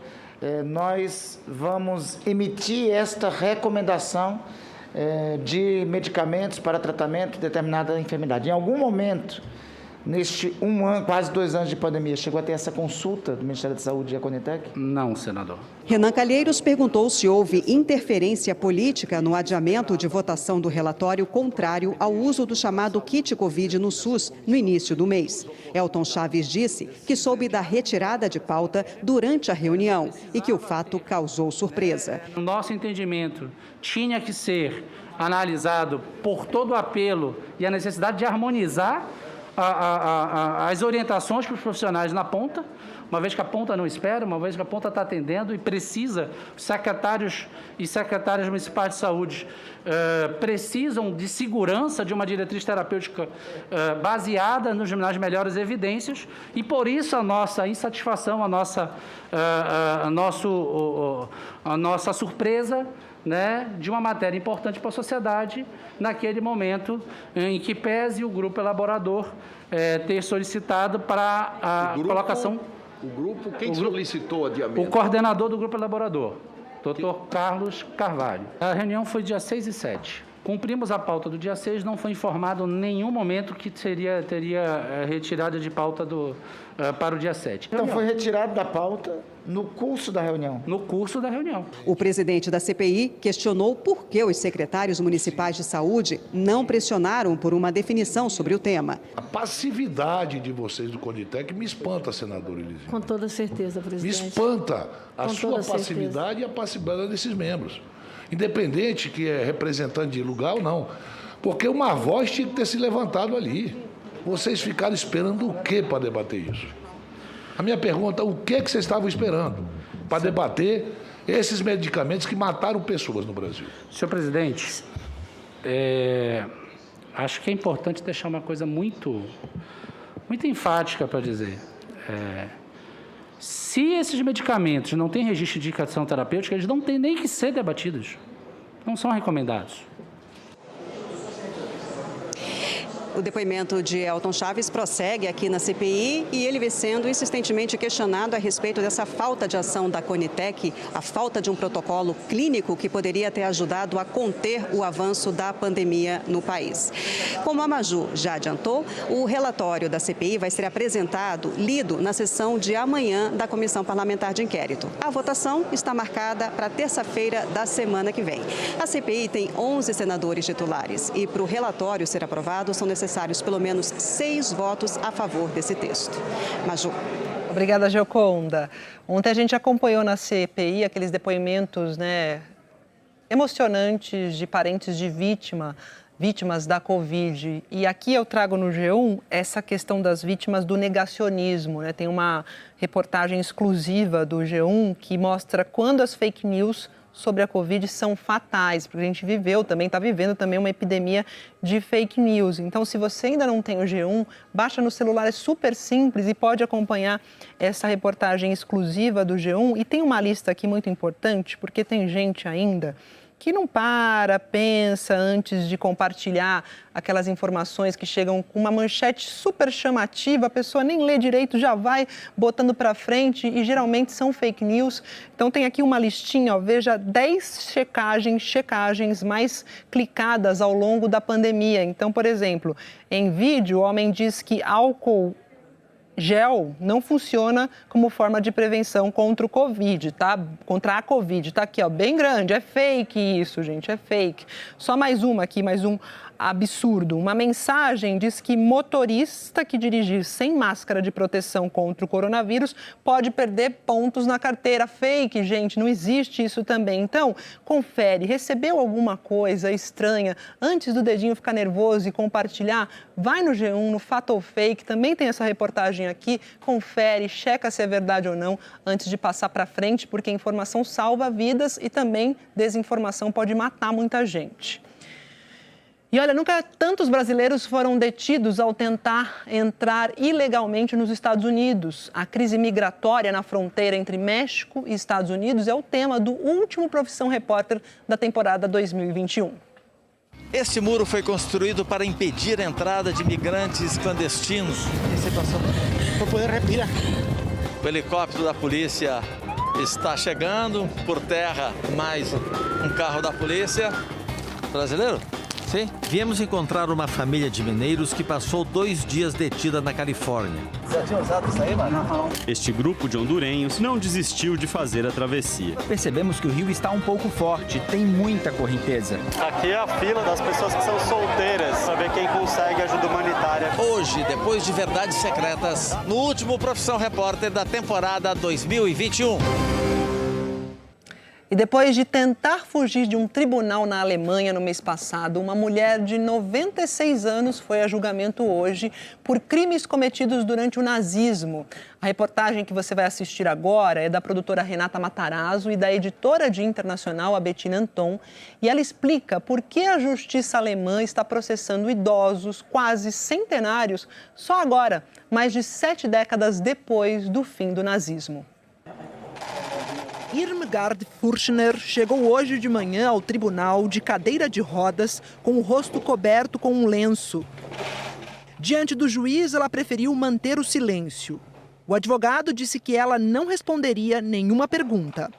[SPEAKER 13] Nós vamos emitir esta recomendação de medicamentos para tratamento de determinada enfermidade. Em algum momento, neste 1 ano, quase 2 anos de pandemia, chegou a ter essa consulta do Ministério da Saúde e a Conitec?
[SPEAKER 14] Não, senador.
[SPEAKER 2] Renan Calheiros perguntou se houve interferência política no adiamento de votação do relatório contrário ao uso do chamado kit Covid no SUS no início do mês. Elton Chaves disse que soube da retirada de pauta durante a reunião e que o fato causou surpresa.
[SPEAKER 14] No nosso entendimento, tinha que ser analisado por todo o apelo e a necessidade de harmonizar as orientações para os profissionais na ponta, uma vez que a ponta não espera, uma vez que a ponta está atendendo e precisa, os secretários e secretárias municipais de saúde precisam de segurança de uma diretriz terapêutica baseada nas melhores evidências e por isso a nossa insatisfação, a nossa surpresa, né, de uma matéria importante para a sociedade naquele momento em que pese o grupo elaborador ter solicitado para a colocação...
[SPEAKER 11] Quem solicitou o adiamento?
[SPEAKER 14] O coordenador do grupo elaborador, Dr. Carlos Carvalho. A reunião foi dia 6 e 7. Cumprimos a pauta do dia 6, não foi informado em nenhum momento que teria retirada de pauta para o dia 7.
[SPEAKER 13] Então foi retirado da pauta no curso da reunião?
[SPEAKER 14] No curso da reunião.
[SPEAKER 2] O presidente da CPI questionou por que os secretários municipais de saúde não pressionaram por uma definição sobre o tema.
[SPEAKER 8] A passividade de vocês do Conitec me espanta, senador Eliseu.
[SPEAKER 24] Com toda certeza, presidente.
[SPEAKER 8] Me espanta a sua passividade e a passividade desses membros. Independente que é representante de lugar ou não. Porque uma voz tinha que ter se levantado ali. Vocês ficaram esperando o quê para debater isso? A minha pergunta, o que vocês estavam esperando para debater esses medicamentos que mataram pessoas no Brasil?
[SPEAKER 14] Senhor presidente, acho que é importante deixar uma coisa muito muito enfática para dizer. Se esses medicamentos não têm registro de indicação terapêutica, eles não têm nem que ser debatidos. Não são recomendados.
[SPEAKER 2] O depoimento de Elton Chaves prossegue aqui na CPI e ele vem sendo insistentemente questionado a respeito dessa falta de ação da Conitec, a falta de um protocolo clínico que poderia ter ajudado a conter o avanço da pandemia no país. Como a Maju já adiantou, o relatório da CPI vai ser apresentado, lido na sessão de amanhã da Comissão Parlamentar de Inquérito. A votação está marcada para terça-feira da semana que vem. A CPI tem 11 senadores titulares e para o relatório ser aprovado são necessários pelo menos 6 votos a favor desse texto. Maju.
[SPEAKER 1] Obrigada, Gioconda. Ontem a gente acompanhou na CPI aqueles depoimentos, emocionantes de parentes de vítimas da Covid. E aqui eu trago no G1 essa questão das vítimas do negacionismo. Tem uma reportagem exclusiva do G1 que mostra quando as fake news sobre a Covid são fatais, porque a gente está vivendo também uma epidemia de fake news. Então, se você ainda não tem o G1, baixa no celular, é super simples e pode acompanhar essa reportagem exclusiva do G1. E tem uma lista aqui muito importante, porque tem gente ainda que não pensa antes de compartilhar aquelas informações que chegam com uma manchete super chamativa, a pessoa nem lê direito, já vai botando para frente e geralmente são fake news. Então tem aqui uma listinha, veja 10 checagens mais clicadas ao longo da pandemia. Então, por exemplo, em vídeo, o homem diz que álcool gel não funciona como forma de prevenção contra o Covid, tá? Contra a Covid, tá aqui, bem grande. É fake isso, gente, é fake. Só mais uma aqui, mais um absurdo. Uma mensagem diz que motorista que dirigir sem máscara de proteção contra o coronavírus pode perder pontos na carteira. Fake, gente, não existe isso também. Então, confere, recebeu alguma coisa estranha antes do dedinho ficar nervoso e compartilhar? Vai no G1, no Fato ou Fake, também tem essa reportagem aqui, confere, checa se é verdade ou não antes de passar para frente, porque informação salva vidas e também desinformação pode matar muita gente. E olha, nunca tantos brasileiros foram detidos ao tentar entrar ilegalmente nos Estados Unidos. A crise migratória na fronteira entre México e Estados Unidos é o tema do último Profissão Repórter da temporada 2021.
[SPEAKER 15] Este muro foi construído para impedir a entrada de migrantes clandestinos.
[SPEAKER 16] Para poder respirar.
[SPEAKER 15] O helicóptero da polícia está chegando, por terra mais um carro da polícia. Brasileiro? Sim. Viemos encontrar uma família de mineiros que passou 2 dias detida na Califórnia.
[SPEAKER 16] Você tinha usado isso aí, mano? Não.
[SPEAKER 19] Este grupo de hondurenhos não desistiu de fazer a travessia.
[SPEAKER 20] Percebemos que o rio está um pouco forte, tem muita correnteza.
[SPEAKER 19] Aqui é a fila das pessoas que são solteiras, para ver quem consegue ajuda humanitária.
[SPEAKER 15] Hoje, depois de Verdades Secretas, no último Profissão Repórter da temporada 2021.
[SPEAKER 1] E depois de tentar fugir de um tribunal na Alemanha no mês passado, uma mulher de 96 anos foi a julgamento hoje por crimes cometidos durante o nazismo. A reportagem que você vai assistir agora é da produtora Renata Matarazzo e da editora de internacional, a Bettina Anton. E ela explica por que a justiça alemã está processando idosos, quase centenários, só agora, mais de 7 décadas depois do fim do nazismo. Irmgard Furchner chegou hoje de manhã ao tribunal de cadeira de rodas com o rosto coberto com um lenço. Diante do juiz, ela preferiu manter o silêncio. O advogado disse que ela não responderia nenhuma pergunta.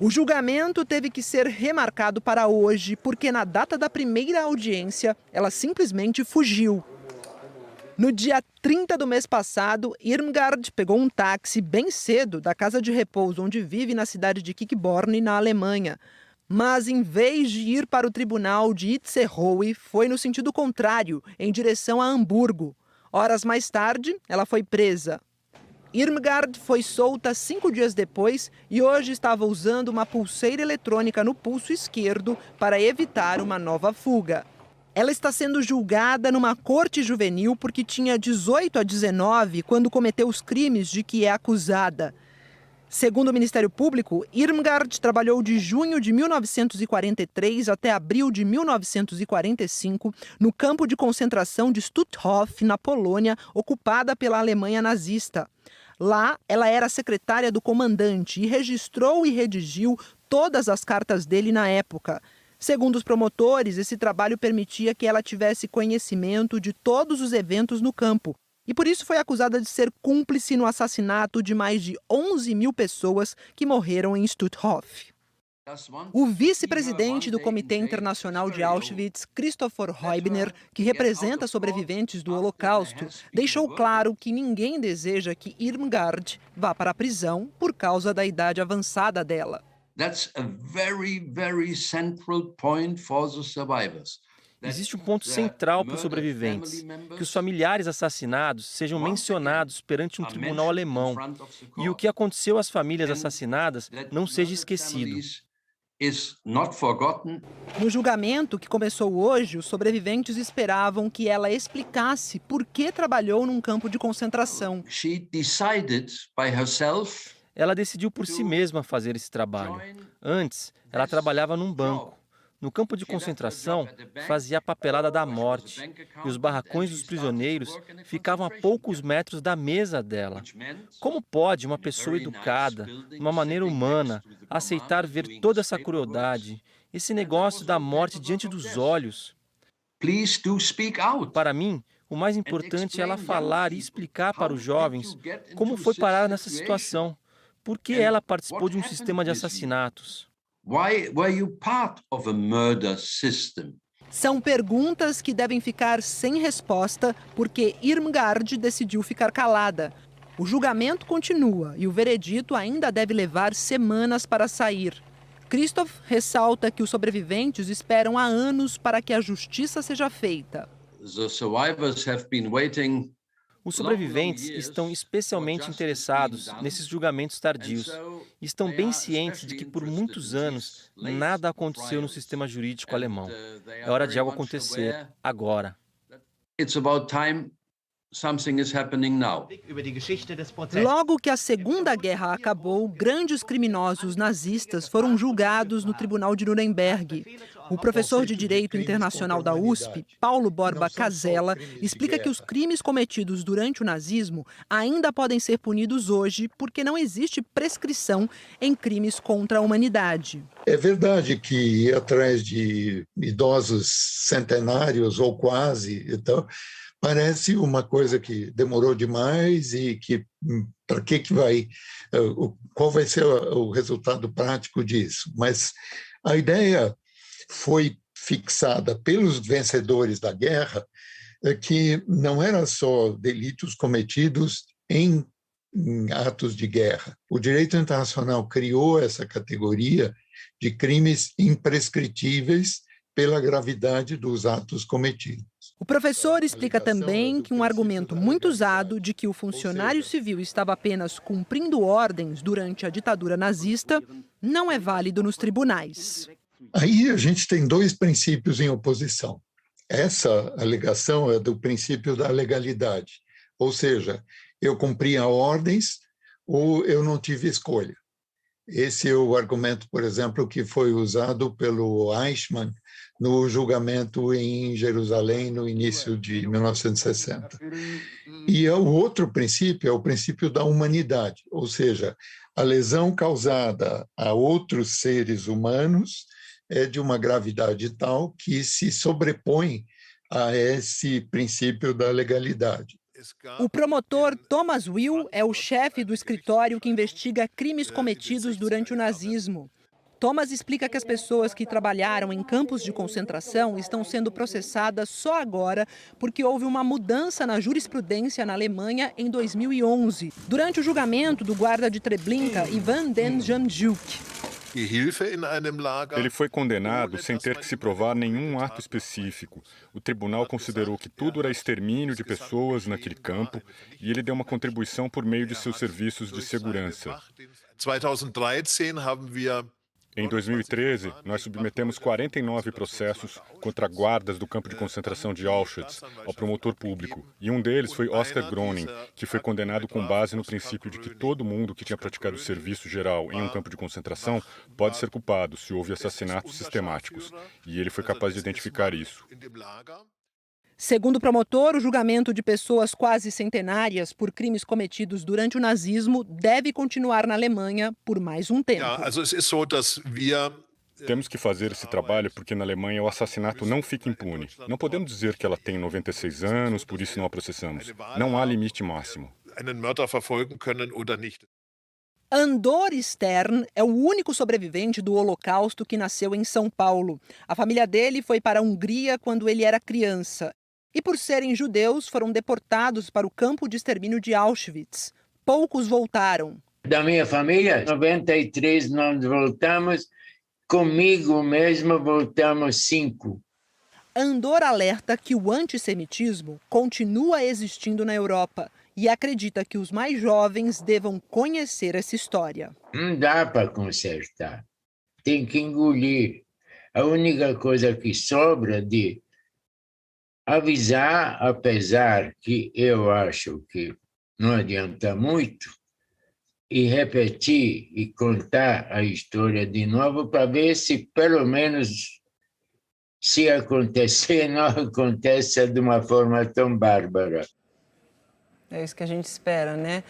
[SPEAKER 1] O julgamento teve que ser remarcado para hoje porque na data da primeira audiência, ela simplesmente fugiu. No dia 30 do mês passado, Irmgard pegou um táxi bem cedo da casa de repouso onde vive na cidade de Quickborn, na Alemanha. Mas, em vez de ir para o tribunal de Itzehoe, foi no sentido contrário, em direção a Hamburgo. Horas mais tarde, ela foi presa. Irmgard foi solta 5 dias depois e hoje estava usando uma pulseira eletrônica no pulso esquerdo para evitar uma nova fuga. Ela está sendo julgada numa corte juvenil porque tinha 18 a 19 quando cometeu os crimes de que é acusada. Segundo o Ministério Público, Irmgard trabalhou de junho de 1943 até abril de 1945 no campo de concentração de Stutthof, na Polônia, ocupada pela Alemanha nazista. Lá, ela era secretária do comandante e registrou e redigiu todas as cartas dele na época. Segundo os promotores, esse trabalho permitia que ela tivesse conhecimento de todos os eventos no campo. E por isso foi acusada de ser cúmplice no assassinato de mais de 11 mil pessoas que morreram em Stutthof. O vice-presidente do Comitê Internacional de Auschwitz, Christopher Heubner, que representa sobreviventes do Holocausto, deixou claro que ninguém deseja que Irmgard vá para a prisão por causa da idade avançada dela.
[SPEAKER 18] That's a very, very central point for the survivors.
[SPEAKER 21] Existe um ponto central para os sobreviventes, que os familiares assassinados sejam mencionados perante um tribunal alemão e o que aconteceu às famílias assassinadas não seja esquecido.
[SPEAKER 1] No julgamento, que começou hoje, os sobreviventes esperavam que ela explicasse por que trabalhou num campo de concentração.
[SPEAKER 21] Ela decidiu por si mesma fazer esse trabalho. Antes, ela trabalhava num banco. No campo de concentração, fazia a papelada da morte, e os barracões dos prisioneiros ficavam a poucos metros da mesa dela. Como pode uma pessoa educada, de uma maneira humana, aceitar ver toda essa crueldade, esse negócio da morte diante dos olhos? Para mim, o mais importante é ela falar e explicar para os jovens como foi parar nessa situação, por que ela participou de um sistema de assassinatos.
[SPEAKER 18] Why were you part of a murder system?
[SPEAKER 1] São perguntas que devem ficar sem resposta porque Irmgard decidiu ficar calada. O julgamento continua e o veredito ainda deve levar semanas para sair. Christoph ressalta que os sobreviventes esperam há anos para que a justiça seja feita.
[SPEAKER 18] The survivors have been waiting.
[SPEAKER 21] Os sobreviventes estão especialmente interessados nesses julgamentos tardios. Estão bem cientes de que por muitos anos nada aconteceu no sistema jurídico alemão. É hora de algo acontecer agora.
[SPEAKER 18] It's about time something is happening now.
[SPEAKER 1] Logo que a Segunda Guerra acabou, grandes criminosos nazistas foram julgados no Tribunal de Nuremberg. O professor de Direito Internacional da USP, Paulo Borba Casella, explica que os crimes cometidos durante o nazismo ainda podem ser punidos hoje porque não existe prescrição em crimes contra a humanidade.
[SPEAKER 22] É verdade que ir atrás de idosos centenários ou quase, então, parece uma coisa que demorou demais e que para que vai, qual vai ser o resultado prático disso? Mas a ideia foi fixada pelos vencedores da guerra que não era só delitos cometidos em atos de guerra. O direito internacional criou essa categoria de crimes imprescritíveis pela gravidade dos atos cometidos.
[SPEAKER 1] O professor explica também que um argumento muito usado de que o funcionário civil estava apenas cumprindo ordens durante a ditadura nazista não é válido nos tribunais.
[SPEAKER 22] Aí a gente tem dois princípios em oposição. Essa alegação é do princípio da legalidade, ou seja, eu cumpria ordens ou eu não tive escolha. Esse é o argumento, por exemplo, que foi usado pelo Eichmann no julgamento em Jerusalém no início de 1960. E o outro princípio é o princípio da humanidade, ou seja, a lesão causada a outros seres humanos é de uma gravidade tal que se sobrepõe a esse princípio da legalidade.
[SPEAKER 1] O promotor Thomas Will é o chefe do escritório que investiga crimes cometidos durante o nazismo. Thomas explica que as pessoas que trabalharam em campos de concentração estão sendo processadas só agora porque houve uma mudança na jurisprudência na Alemanha em 2011, durante o julgamento do guarda de Treblinka, Ivan Den-Janjuk.
[SPEAKER 24] Ele foi condenado sem ter que se provar nenhum ato específico. O tribunal considerou que tudo era extermínio de pessoas naquele campo e ele deu uma contribuição por meio de seus serviços de segurança. Em 2013, nós submetemos 49 processos contra guardas do campo de concentração de Auschwitz ao promotor público. E um deles foi Oscar Groening, que foi condenado com base no princípio de que todo mundo que tinha praticado serviço geral em um campo de concentração pode ser culpado se houve assassinatos sistemáticos. E ele foi capaz de identificar isso.
[SPEAKER 1] Segundo o promotor, o julgamento de pessoas quase centenárias por crimes cometidos durante o nazismo deve continuar na Alemanha por mais um tempo.
[SPEAKER 24] Temos que fazer esse trabalho porque na Alemanha o assassinato não fica impune. Não podemos dizer que ela tem 96 anos, por isso não a processamos. Não há limite máximo.
[SPEAKER 1] Andor Stern é o único sobrevivente do Holocausto que nasceu em São Paulo. A família dele foi para a Hungria quando ele era criança. E por serem judeus, foram deportados para o campo de extermínio de Auschwitz. Poucos voltaram.
[SPEAKER 3] Da minha família, 93 nós voltamos, comigo mesmo voltamos 5.
[SPEAKER 1] Andor alerta que o antissemitismo continua existindo na Europa e acredita que os mais jovens devam conhecer essa história.
[SPEAKER 3] Não dá para consertar, tem que engolir. A única coisa que sobra de avisar, apesar que eu acho que não adianta muito, e repetir e contar a história de novo para ver se, pelo menos, se acontecer, não aconteça de uma forma tão bárbara.
[SPEAKER 1] É isso que a gente espera, né?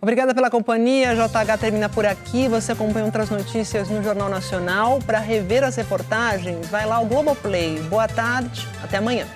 [SPEAKER 1] Obrigada pela companhia. A JH termina por aqui. Você acompanha outras notícias no Jornal Nacional. Para rever as reportagens, vai lá ao Globoplay. Boa tarde, até amanhã.